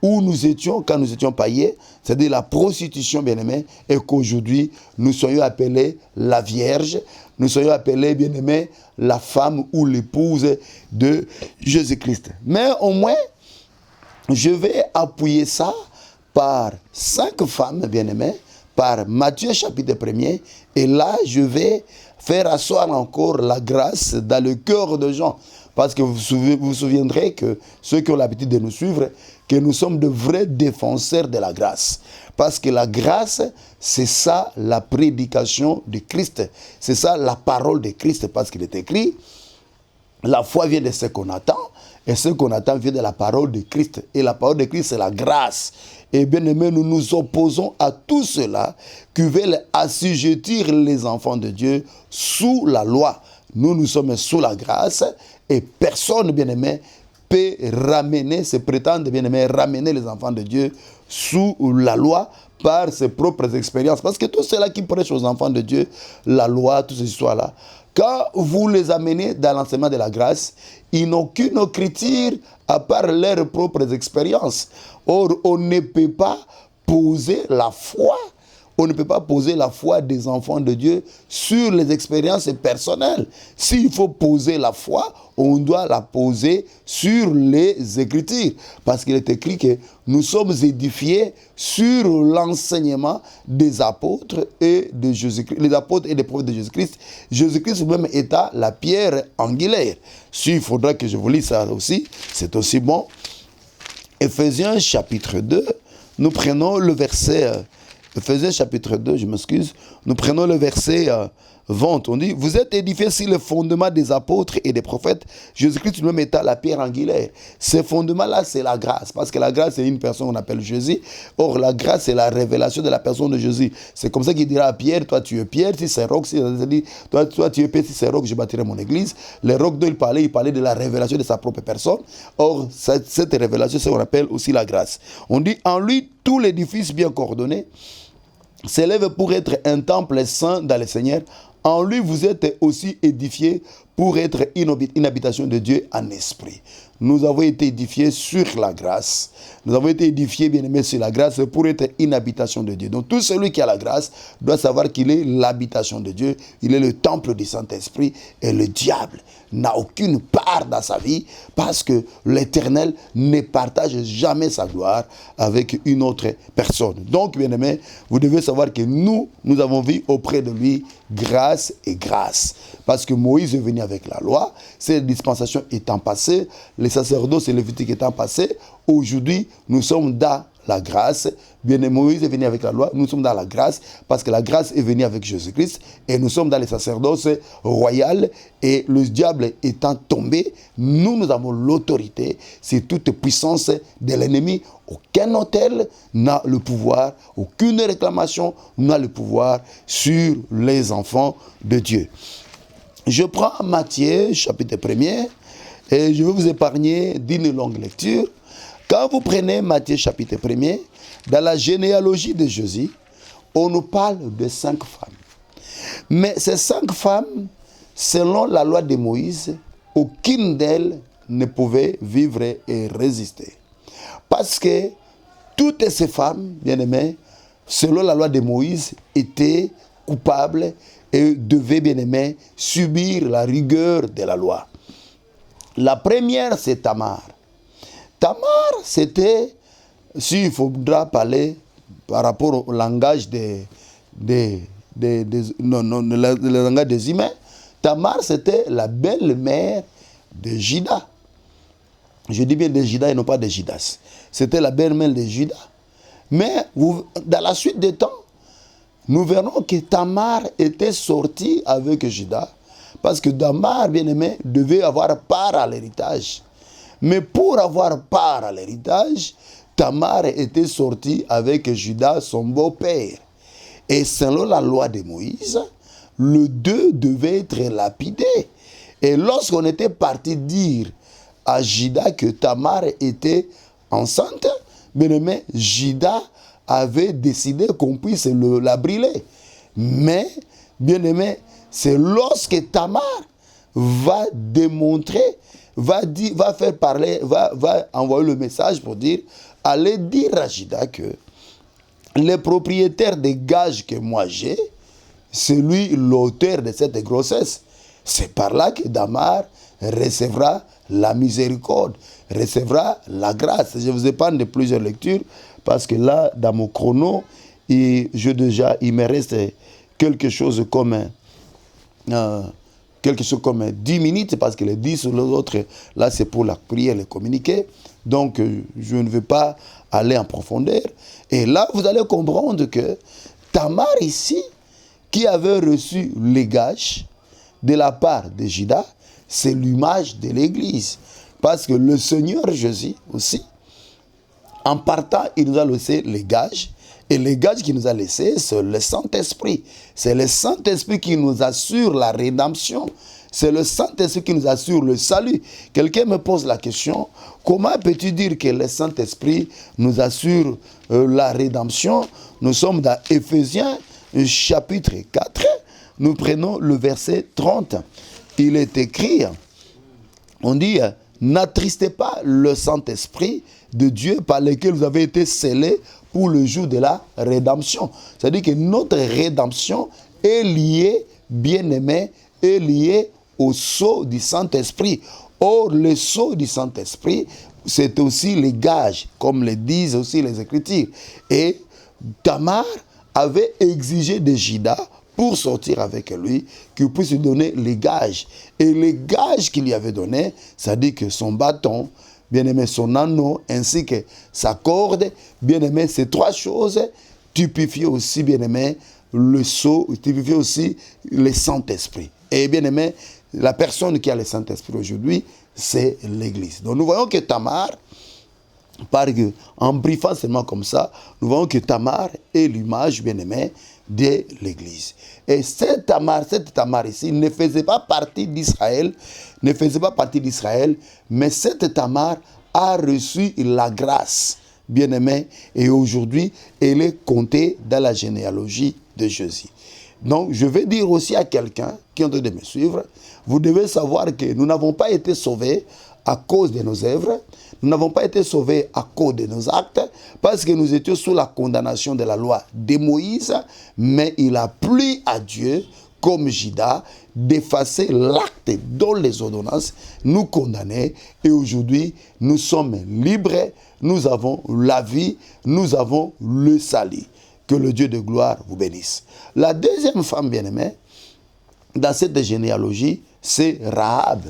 où nous étions quand nous étions païens, c'est-à-dire la prostitution, bien-aimé, et qu'aujourd'hui, nous soyons appelés la Vierge, nous soyons appelés, bien-aimé, la femme ou l'épouse de Jésus-Christ. Mais au moins, je vais appuyer ça par 5 femmes, bien-aimées, par Matthieu chapitre 1er, et là, je vais faire asseoir encore la grâce dans le cœur de Jean. Parce que vous vous souviendrez que ceux qui ont l'habitude de nous suivre, que nous sommes de vrais défenseurs de la grâce. Parce que la grâce, c'est ça la prédication de Christ. C'est ça la parole de Christ. Parce qu'il est écrit, la foi vient de ce qu'on attend. Et ce qu'on attend vient de la parole de Christ. Et la parole de Christ, c'est la grâce. Et bien aimé, nous nous opposons à tout cela qui veulent assujettir les enfants de Dieu sous la loi. Nous sommes sous la grâce. Et personne, bien aimé, peut ramener, se prétendre, bien aimé, ramener les enfants de Dieu sous la loi par ses propres expériences. Parce que tout cela qui prêche aux enfants de Dieu, la loi, toutes ces histoires-là, quand vous les amenez dans l'enseignement de la grâce, ils n'ont qu'une écriture à part leurs propres expériences. Or, on ne peut pas poser la foi. On ne peut pas poser la foi des enfants de Dieu sur les expériences personnelles. S'il faut poser la foi, on doit la poser sur les Écritures. Parce qu'il est écrit que nous sommes édifiés sur l'enseignement des apôtres et de Jésus-Christ, les apôtres et les prophètes de Jésus-Christ. Jésus-Christ même étant la pierre angulaire. S'il faudra que je vous lise ça aussi, c'est aussi bon. Éphésiens chapitre 2, nous prenons le verset... Éphésiens chapitre 2, je m'excuse. Nous prenons le verset 20. On dit, vous êtes édifiés sur le fondement des apôtres et des prophètes. Jésus-Christ lui-même étant la pierre angulaire. Ce fondement-là, c'est la grâce. Parce que la grâce, c'est une personne qu'on appelle Jésus. Or, la grâce, c'est la révélation de la personne de Jésus. C'est comme ça qu'il dira à Pierre, toi tu es Pierre, si c'est roc, si toi tu es Pierre, si c'est roc, je bâtirai mon église. Le roc dont il parlait de la révélation de sa propre personne. Or, cette révélation, c'est ce qu'on appelle aussi la grâce. On dit, en lui, tout l'édifice bien coordonné s'élève pour être un temple saint dans le Seigneur. En lui, vous êtes aussi édifiés pour être une habitation de Dieu en esprit. Nous avons été édifiés sur la grâce. Nous avons été édifiés, bien aimés, sur la grâce pour être une habitation de Dieu. Donc tout celui qui a la grâce doit savoir qu'il est l'habitation de Dieu. Il est le temple du Saint-Esprit. Et le diable n'a aucune part dans sa vie parce que l'Éternel ne partage jamais sa gloire avec une autre personne. Donc, bien aimés, vous devez savoir que nous avons vu auprès de lui grâce et grâce. Parce que Moïse est venu avec la loi, ces dispensations étant passées, les sacerdoces et les lévitiques étant passés, aujourd'hui, nous sommes dans la grâce. Bien, Moïse est venu avec la loi, nous sommes dans la grâce, parce que la grâce est venue avec Jésus-Christ, et nous sommes dans les sacerdoces royales, et le diable étant tombé, nous avons l'autorité, c'est toute puissance de l'ennemi. Aucun autel n'a le pouvoir, aucune réclamation n'a le pouvoir sur les enfants de Dieu. Je prends Matthieu, chapitre 1er, Et je vais vous épargner d'une longue lecture. Quand vous prenez Matthieu chapitre 1er, dans la généalogie de Jésus, on nous parle de 5 femmes. Mais ces 5 femmes, selon la loi de Moïse, aucune d'elles ne pouvait vivre et résister. Parce que toutes ces femmes, bien aimées, selon la loi de Moïse, étaient coupables et devaient, bien aimées, subir la rigueur de la loi. La première, c'est Tamar. Tamar, c'était, s'il faudra parler par rapport au langage le langage des humains, Tamar, c'était la belle-mère de Juda. Je dis bien de Juda et non pas de Judas. C'était la belle-mère de Juda. Mais dans la suite des temps, nous verrons que Tamar était sortie avec Juda, parce que Tamar, bien-aimé, devait avoir part à l'héritage. Mais pour avoir part à l'héritage, Tamar était sortie avec Juda, son beau-père. Et selon la loi de Moïse, le deux devait être lapidé. Et lorsqu'on était parti dire à Juda que Tamar était enceinte, bien-aimé, Juda avait décidé qu'on puisse la brûler. Mais, bien-aimé, c'est lorsque Tamar va démontrer, va faire parler, va envoyer le message pour dire, allez dire à Juda que les propriétaires des gages que moi j'ai, c'est lui l'auteur de cette grossesse. C'est par là que Tamar recevra la miséricorde, recevra la grâce. Je vous épargne de plusieurs lectures, parce que là, dans mon chrono, il me reste quelque chose comme 10 minutes, parce que les 10 ou les autres, là, c'est pour la prière, les communiquer. Donc, je ne vais pas aller en profondeur. Et là, vous allez comprendre que Tamar, ici, qui avait reçu les gages de la part de Juda, c'est l'image de l'Église. Parce que le Seigneur Jésus aussi, en partant, il nous a laissé les gages. Et les gages qu'il nous a laissés, c'est le Saint-Esprit. C'est le Saint-Esprit qui nous assure la rédemption. C'est le Saint-Esprit qui nous assure le salut. Quelqu'un me pose la question, comment peux-tu dire que le Saint-Esprit nous assure la rédemption? Nous sommes dans Éphésiens chapitre 4. Nous prenons le verset 30. Il est écrit, on dit, n'attristez pas le Saint-Esprit de Dieu par lequel vous avez été scellés pour le jour de la rédemption. C'est-à-dire que notre rédemption est liée, bien-aimé, est liée au sceau du Saint-Esprit. Or, le sceau du Saint-Esprit, c'est aussi les gages, comme le disent aussi les Écritures. Et Tamar avait exigé de Juda, pour sortir avec lui, qu'il puisse lui donner les gages. Et les gages qu'il lui avait donnés, c'est-à-dire que son bâton, bien-aimé, son anneau, ainsi que sa corde, bien-aimé, ces 3 choses typifiaient aussi, bien-aimé, le sceau, typifiaient aussi le Saint-Esprit. Et bien-aimé, la personne qui a le Saint-Esprit aujourd'hui, c'est l'Église. Donc nous voyons que Tamar, en briefant seulement comme ça, nous voyons que Tamar est l'image, bien-aimée, de l'Église. Et cette Tamar ici ne faisait pas partie d'Israël, mais cette Tamar a reçu la grâce, bien-aimée, et aujourd'hui, elle est comptée dans la généalogie de Jésus. Donc, je vais dire aussi à quelqu'un qui est en train de me suivre, vous devez savoir que nous n'avons pas été sauvés à cause de nos œuvres, nous n'avons pas été sauvés à cause de nos actes, parce que nous étions sous la condamnation de la loi de Moïse, mais il a plu à Dieu, comme Juda, d'effacer l'acte dont les ordonnances nous condamnaient, et aujourd'hui, nous sommes libres, nous avons la vie, nous avons le salut. Que le Dieu de gloire vous bénisse. La deuxième femme bien-aimée, dans cette généalogie, c'est Rahab.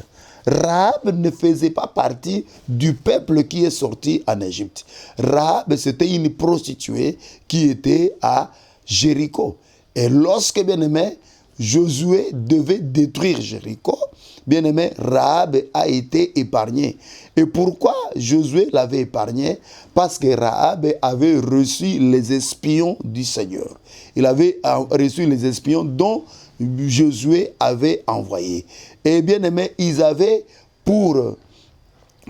Rahab ne faisait pas partie du peuple qui est sorti en Égypte. Rahab, c'était une prostituée qui était à Jéricho. Et lorsque, bien-aimé, Josué devait détruire Jéricho, bien-aimé, Rahab a été épargné. Et pourquoi Josué l'avait épargné? Parce que Rahab avait reçu les espions du Seigneur. Il avait reçu les espions dont Josué avait envoyé. Et bien aimé, ils avaient pour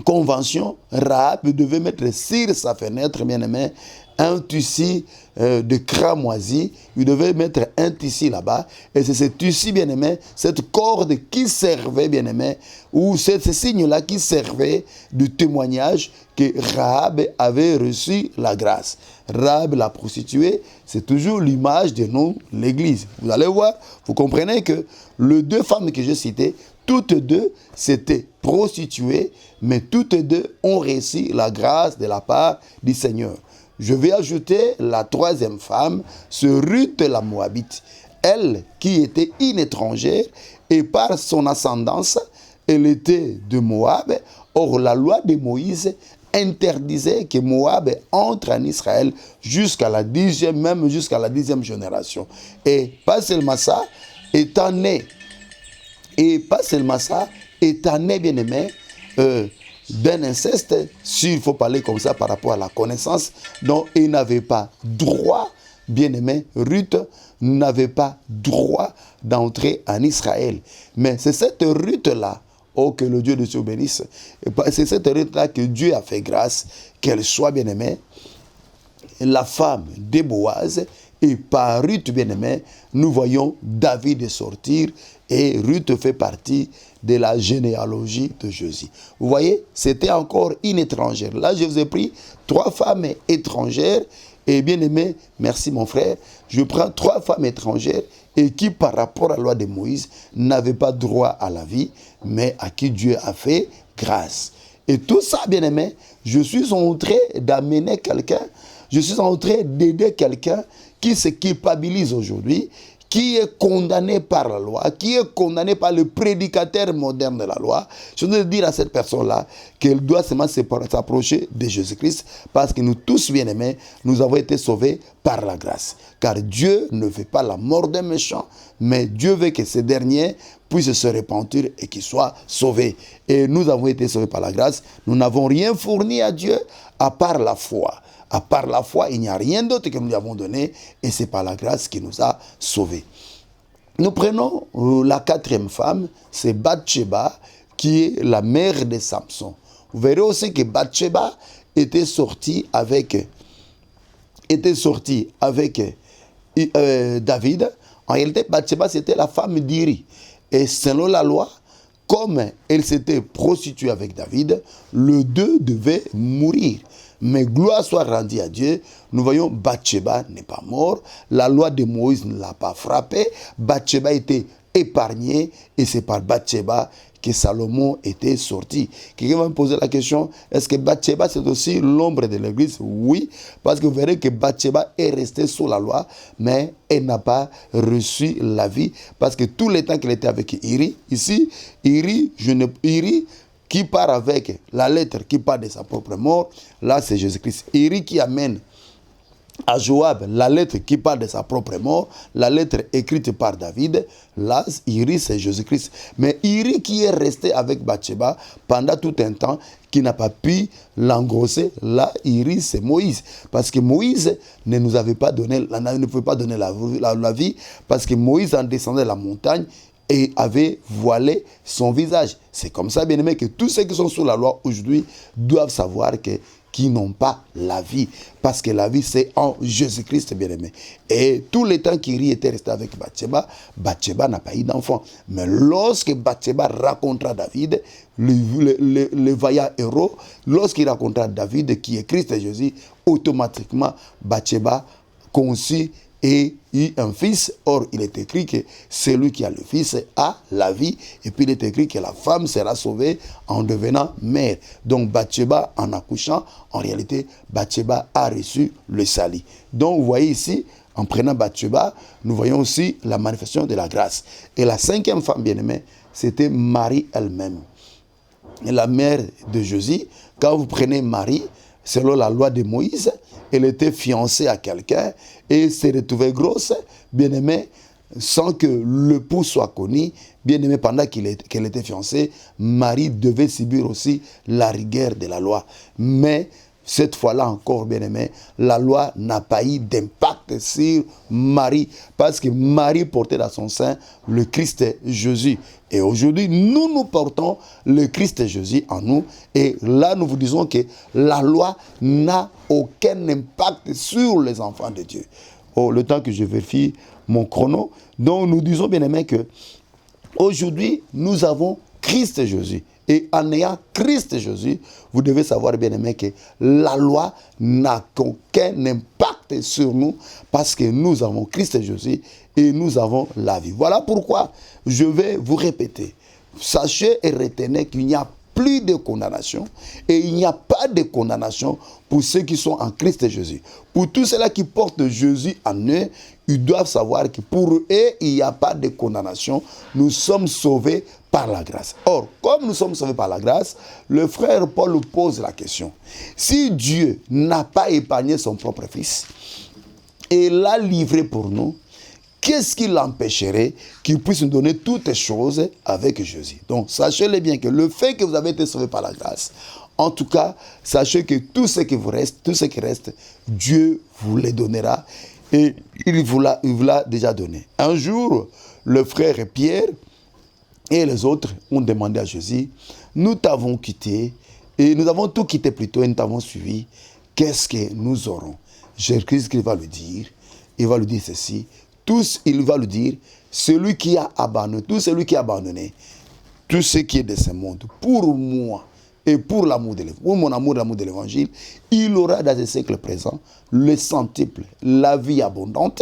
convention, Rahab devait mettre sur sa fenêtre, bien-aimé, un tissu de cramoisi. Il devait mettre un tissu là-bas. Et c'est ce tissu, bien-aimé, cette corde qui servait, bien-aimé, ou ce signe-là qui servait du témoignage que Rahab avait reçu la grâce. Rahab, la prostituée, c'est toujours l'image de nous, l'Église. Vous allez voir, vous comprenez que les deux femmes que j'ai citées, toutes deux s'étaient prostituées, mais toutes deux ont reçu la grâce de la part du Seigneur. Je vais ajouter la troisième femme, c'est Ruth la Moabite. Elle qui était une étrangère et par son ascendance, elle était de Moab. Or, la loi de Moïse interdisait que Moab entre en Israël jusqu'à la 10e, même jusqu'à la 10e génération. Et pas seulement ça, étant né, bien aimé, d'un inceste, s'il faut parler comme ça par rapport à la connaissance, dont il n'avait pas droit, bien aimé, Ruth n'avait pas droit d'entrer en Israël. Mais c'est cette Ruth-là, oh que le Dieu de Dieu bénisse, c'est cette Ruth-là que Dieu a fait grâce, qu'elle soit, bien aimée, la femme de Boaz. Et par Ruth, bien-aimé, nous voyons David sortir et Ruth fait partie de la généalogie de Jésus. Vous voyez, c'était encore une étrangère. Là, je vous ai pris 3 femmes étrangères et bien-aimé, merci mon frère, je prends 3 femmes étrangères et qui, par rapport à la loi de Moïse, n'avaient pas droit à la vie, mais à qui Dieu a fait grâce. Et tout ça, bien-aimé, je suis en train d'amener quelqu'un, je suis en train d'aider quelqu'un qui se culpabilise aujourd'hui, qui est condamné par la loi, qui est condamné par le prédicateur moderne de la loi. Je veux dire à cette personne-là qu'elle doit seulement s'approcher de Jésus-Christ parce que nous tous, bien-aimés, nous avons été sauvés par la grâce. Car Dieu ne veut pas la mort d'un méchant, mais Dieu veut que ces derniers puissent se repentir et qu'ils soient sauvés. Et nous avons été sauvés par la grâce. Nous n'avons rien fourni à Dieu à part la foi. À part la foi, il n'y a rien d'autre que nous lui avons donné et c'est par la grâce qui nous a sauvés. Nous prenons la 4e femme, c'est Bathsheba, qui est la mère de Samson. Vous verrez aussi que Bathsheba était sortie avec David. En réalité, Bathsheba, c'était la femme d'Iri. Et selon la loi, comme elle s'était prostituée avec David, les deux devaient mourir. Mais gloire soit rendue à Dieu, nous voyons Bathsheba n'est pas mort, la loi de Moïse ne l'a pas frappé, Bathsheba était épargnée et c'est par Bathsheba que Salomon était sorti. Quelqu'un va me poser la question, est-ce que Bathsheba c'est aussi l'ombre de l'église? Oui, parce que vous verrez que Bathsheba est restée sous la loi, mais elle n'a pas reçu la vie, parce que tout le temps qu'elle était avec Iri, ici, Iri, qui part avec la lettre qui part de sa propre mort, là c'est Jésus-Christ. Iri qui amène à Joab la lettre qui part de sa propre mort, la lettre écrite par David, là Iri c'est Jésus-Christ. Mais Iri qui est resté avec Bathsheba pendant tout un temps, qui n'a pas pu l'engrosser, là Iri c'est Moïse. Parce que Moïse ne nous avait pas donné, ne pouvait pas donner la vie, parce que Moïse en descendait de la montagne, et avait voilé son visage. C'est comme ça, bien aimé, que tous ceux qui sont sous la loi aujourd'hui doivent savoir qu'ils n'ont pas la vie. Parce que la vie, c'est en Jésus-Christ, bien aimé. Et tout le temps qu'Iri était resté avec Bathsheba, Bathsheba n'a pas eu d'enfant. Mais lorsque Bathsheba racontera David, le vaillant héros, lorsqu'il racontera David, qui est Christ et Jésus, automatiquement, Bathsheba conçut et eut un fils. Or, il est écrit que celui qui a le fils a la vie. Et puis, il est écrit que la femme sera sauvée en devenant mère. Donc, Bathsheba, en accouchant, en réalité, Bathsheba a reçu le salut. Donc, vous voyez ici, en prenant Bathsheba, nous voyons aussi la manifestation de la grâce. Et la 5e femme bien-aimée, c'était Marie elle-même. Et la mère de Jésus, quand vous prenez Marie, selon la loi de Moïse, elle était fiancée à quelqu'un et s'est retrouvée grosse, bien-aimée, sans que l'époux soit connu. Bien-aimée, pendant qu'elle était fiancée, Marie devait subir aussi la rigueur de la loi. Mais cette fois-là encore, bien-aimé, la loi n'a pas eu d'impact sur Marie, parce que Marie portait dans son sein le Christ Jésus. Et aujourd'hui, nous portons le Christ Jésus en nous. Et là, nous vous disons que la loi n'a aucun impact sur les enfants de Dieu. Oh, le temps que je vérifie mon chrono. Donc, nous disons, bien-aimé, que aujourd'hui, nous avons Christ Jésus. Et en ayant Christ Jésus, vous devez savoir, bien-aimé, que la loi n'a aucun impact sur nous, parce que nous avons Christ Jésus et nous avons la vie. Voilà pourquoi je vais vous répéter. Sachez et retenez qu'il n'y a plus de condamnation, et il n'y a pas de condamnation pour ceux qui sont en Christ Jésus. Pour tous ceux-là qui portent Jésus en eux, ils doivent savoir que pour eux, il n'y a pas de condamnation. Nous sommes sauvés par la grâce. Or, comme nous sommes sauvés par la grâce, le frère Paul pose la question. Si Dieu n'a pas épargné son propre fils et l'a livré pour nous, qu'est-ce qui l'empêcherait qu'il puisse nous donner toutes choses avec Jésus? Donc, sachez-le bien que le fait que vous avez été sauvés par la grâce, en tout cas, sachez que tout ce qui vous reste, tout ce qui reste, Dieu vous les donnera, et il vous l'a déjà donné. Un jour, le frère Pierre et les autres ont demandé à Jésus, nous t'avons quitté, et nous avons tout quitté plutôt, et nous t'avons suivi, qu'est-ce que nous aurons? Jésus-Christ va lui dire, il va lui dire ceci, tous, il va lui dire, celui qui a abandonné, tout celui qui a abandonné, tout ce qui est de ce monde, pour moi, et pour l'amour de l'évangile, pour mon amour, l'amour de l'évangile, il aura dans les siècles présents le centuple, la vie abondante,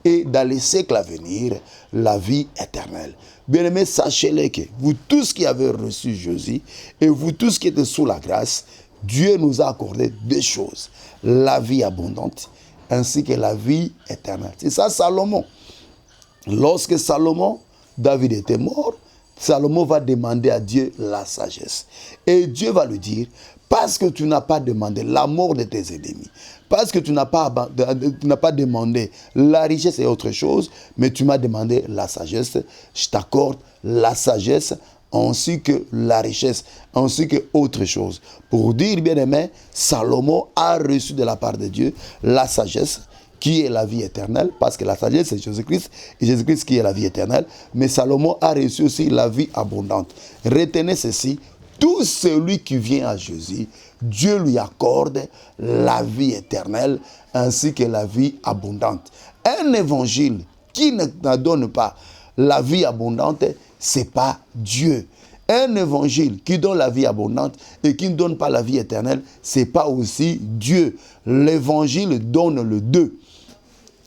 et dans les siècles à venir, la vie éternelle. Bien-aimés, sachez-le que vous tous qui avez reçu Jésus, et vous tous qui êtes sous la grâce, Dieu nous a accordé deux choses, la vie abondante, ainsi que la vie éternelle. C'est ça Salomon. Lorsque David était mort, Salomon va demander à Dieu la sagesse. Et Dieu va lui dire, parce que tu n'as pas demandé la mort de tes ennemis, parce que tu n'as pas demandé la richesse et autre chose, mais tu m'as demandé la sagesse, je t'accorde la sagesse ainsi que la richesse, ainsi que autre chose. Pour dire, bien aimé, Salomon a reçu de la part de Dieu la sagesse, qui est la vie éternelle, parce que la sagesse c'est Jésus-Christ, et Jésus-Christ qui est la vie éternelle, mais Salomon a reçu aussi la vie abondante. Retenez ceci, tout celui qui vient à Jésus, Dieu lui accorde la vie éternelle, ainsi que la vie abondante. Un évangile qui ne donne pas la vie abondante, ce n'est pas Dieu. Un évangile qui donne la vie abondante et qui ne donne pas la vie éternelle, ce n'est pas aussi Dieu. L'évangile donne le deux.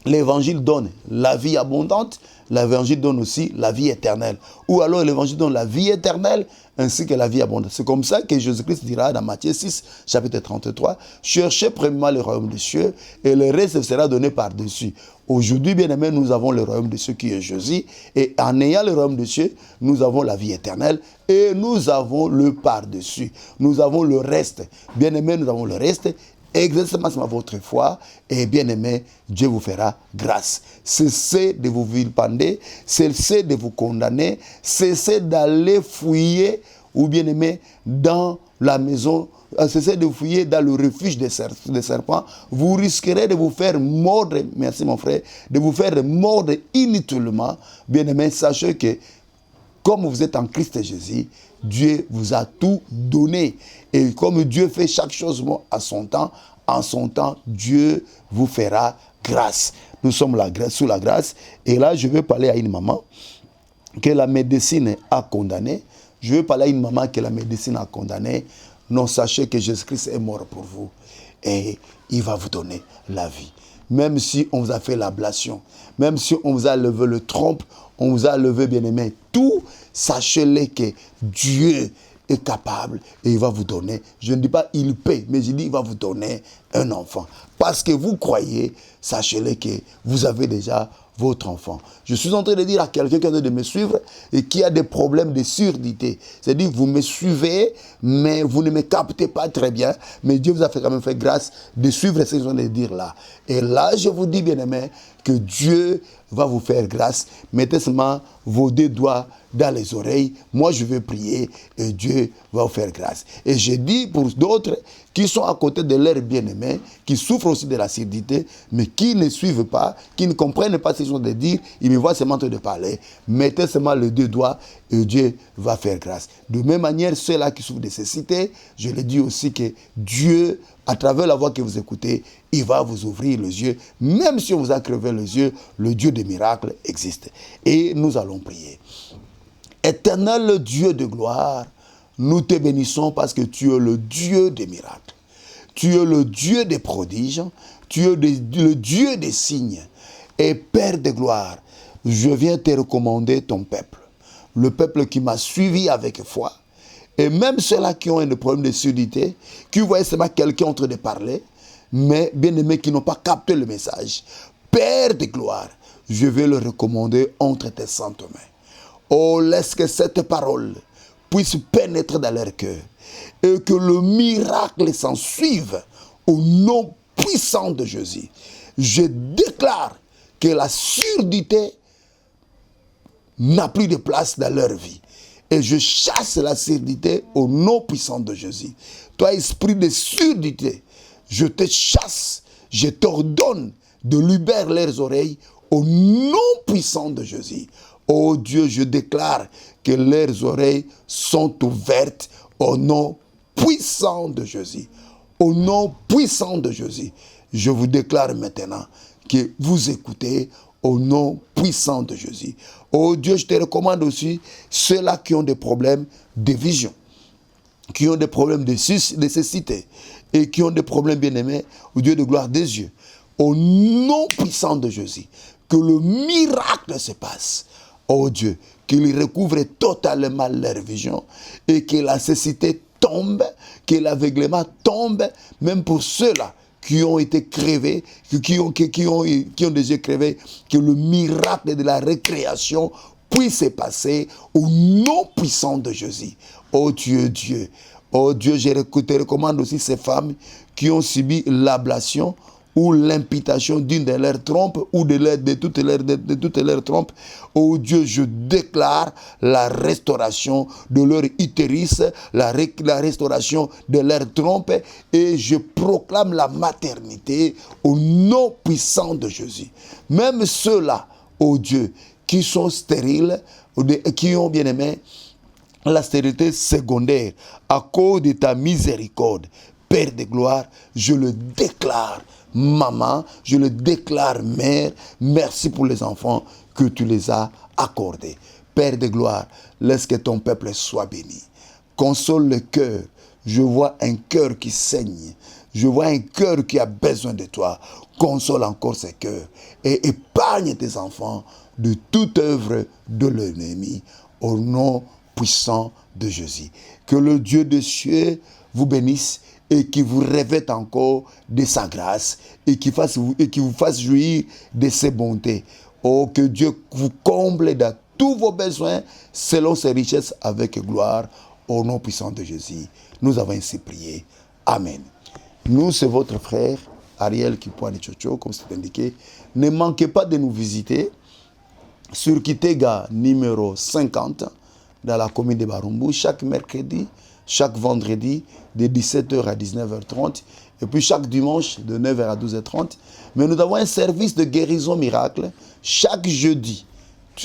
L'évangile donne la vie abondante, l'évangile donne aussi la vie éternelle. Ou alors l'évangile donne la vie éternelle ainsi que la vie abondante. C'est comme ça que Jésus-Christ dira dans Matthieu 6, chapitre 33, « Cherchez premièrement le royaume des cieux et le reste sera donné par-dessus. » Aujourd'hui, bien aimé, nous avons le royaume des cieux qui est Jésus. Et en ayant le royaume des cieux, nous avons la vie éternelle et nous avons le par-dessus. Nous avons le reste. Bien aimé, nous avons le reste. Exercez maximum votre foi et bien aimé, Dieu vous fera grâce. Cessez de vous vilipender, cessez de vous condamner, cessez d'aller fouiller ou bien aimé dans la maison, cessez de fouiller dans le refuge des serpents. Vous risquerez de vous faire mordre, merci mon frère, de vous faire mordre inutilement. Bien aimé, sachez que comme vous êtes en Christ Jésus, Dieu vous a tout donné. Et comme Dieu fait chaque chose à son temps, en son temps, Dieu vous fera grâce. Nous sommes sous la grâce. Et là, je vais parler à une maman que la médecine a condamnée. Je vais parler à une maman que la médecine a condamnée. Non, sachez que Jésus-Christ est mort pour vous. Et il va vous donner la vie. Même si on vous a fait l'ablation, même si on vous a levé le trompe, on vous a levé, bien-aimé, tout, sachez-le que Dieu est capable et il va vous donner, je ne dis pas il paie, mais je dis il va vous donner un enfant. Parce que vous croyez, sachez-le que vous avez déjà votre enfant. Je suis en train de dire à quelqu'un qui est en train de me suivre et qui a des problèmes de surdité. C'est-à-dire vous me suivez, mais vous ne me captez pas très bien, mais Dieu vous a quand même fait grâce de suivre ce que je viens de dire là. Et là, je vous dis, bien-aimé, que Dieu va vous faire grâce. Mettez seulement vos 2 doigts dans les oreilles. Moi, je vais prier et Dieu va vous faire grâce. Et j'ai dit pour d'autres qui sont à côté de leurs bien-aimés, qui souffrent aussi de la surdité, mais qui ne suivent pas, qui ne comprennent pas ce qu'ils ont de dire, ils me voient seulement en train de parler. Mettez seulement les 2 doigts et Dieu va faire grâce. De même manière, ceux-là qui souffrent de cécité, je l'ai dit aussi que Dieu, à travers la voix que vous écoutez, il va vous ouvrir les yeux. Même si on vous a crevé les yeux, le Dieu des miracles existe. Et nous allons prier. Éternel Dieu de gloire, nous te bénissons parce que tu es le Dieu des miracles. Tu es le Dieu des prodiges. Tu es le Dieu des signes. Et Père de gloire, je viens te recommander ton peuple. Le peuple qui m'a suivi avec foi. Et même ceux-là qui ont un problème de surdité, qui voient seulement quelqu'un en train de parler, mais bien aimés qui n'ont pas capté le message. Père de gloire, je vais le recommander entre tes saintes mains. Oh, laisse que cette parole puisse pénétrer dans leur cœur et que le miracle s'en suive au nom puissant de Jésus. Je déclare que la surdité n'a plus de place dans leur vie. Et je chasse la surdité au nom puissant de Jésus. Toi, esprit de surdité, je te chasse, je t'ordonne de libérer leurs oreilles au nom puissant de Jésus. Oh Dieu, je déclare que leurs oreilles sont ouvertes au nom puissant de Jésus. Au nom puissant de Jésus, je vous déclare maintenant que vous écoutez au nom puissant de Jésus. Oh Dieu, je te recommande aussi ceux-là qui ont des problèmes de vision, qui ont des problèmes de cécité et qui ont des problèmes, bien-aimés, au Dieu de gloire des yeux. Au nom puissant de Jésus, que le miracle se passe. Oh Dieu, qu'il recouvre totalement leur vision et que la cécité tombe, que l'aveuglement tombe, même pour ceux-là qui ont été crevés, qui ont des yeux crevés, que le miracle de la récréation puisse se passer au nom puissant de Jésus. Oh Dieu, Dieu. Oh Dieu, je te recommande aussi ces femmes qui ont subi l'ablation ou l'imputation d'une de leurs trompes ou de toutes leurs trompes. Oh Dieu, je déclare la restauration de leur utérus, la restauration de leurs trompes et je proclame la maternité au nom puissant de Jésus. Même ceux-là, oh Dieu, qui sont stériles, qui ont bien aimé la stérilité secondaire à cause de ta miséricorde, Père de gloire, je le déclare. Maman, je le déclare mère, merci pour les enfants que tu les as accordés. Père de gloire, laisse que ton peuple soit béni. Console le cœur. Je vois un cœur qui saigne. Je vois un cœur qui a besoin de toi. Console encore ces cœurs et épargne tes enfants de toute œuvre de l'ennemi au nom puissant de Jésus. Que le Dieu des cieux vous bénisse et qui vous revête encore de sa grâce et qui vous fasse jouir de ses bontés. Oh, que Dieu vous comble dans tous vos besoins selon ses richesses avec gloire au nom puissant de Jésus. Nous avons ainsi prié. Amen. Nous, c'est votre frère Ariel Kipoane Chocho, comme c'est indiqué. Ne manquez pas de nous visiter sur Kitega numéro 50 dans la commune de Barumbu chaque mercredi, chaque vendredi de 17h à 19h30 et puis chaque dimanche de 9h à 12h30. Mais nous avons un service de guérison miracle chaque jeudi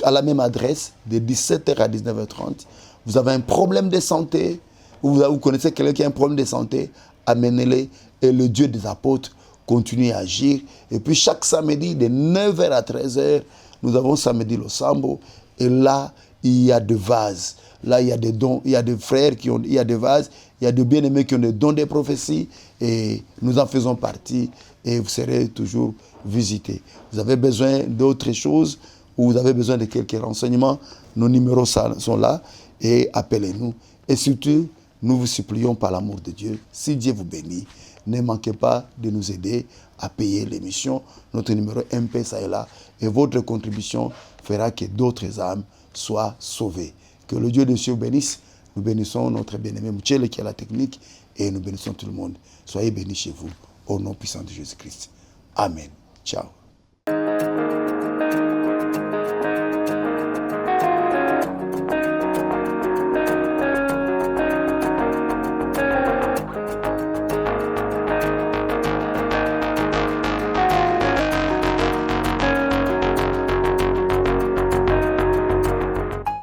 à la même adresse de 17h à 19h30. Vous avez un problème de santé ou vous connaissez quelqu'un qui a un problème de santé, amenez-le et le Dieu des apôtres continue à agir. Et puis chaque samedi de 9h à 13h, nous avons samedi le Sambo et là, il y a des vases. Là, il y a des dons, il y a des frères il y a des vases, il y a des bien-aimés qui ont des dons des prophéties et nous en faisons partie et vous serez toujours visités. Vous avez besoin d'autres choses ou vous avez besoin de quelques renseignements, nos numéros sont là et appelez-nous. Et surtout, nous vous supplions par l'amour de Dieu, si Dieu vous bénit, ne manquez pas de nous aider à payer l'émission. Notre numéro MP-SA est là et votre contribution fera que d'autres âmes soient sauvées. Que le Dieu des cieux vous bénisse. Nous bénissons notre bien-aimé Mouchele qui a la technique et nous bénissons tout le monde. Soyez bénis chez vous au nom puissant de Jésus-Christ. Amen. Ciao.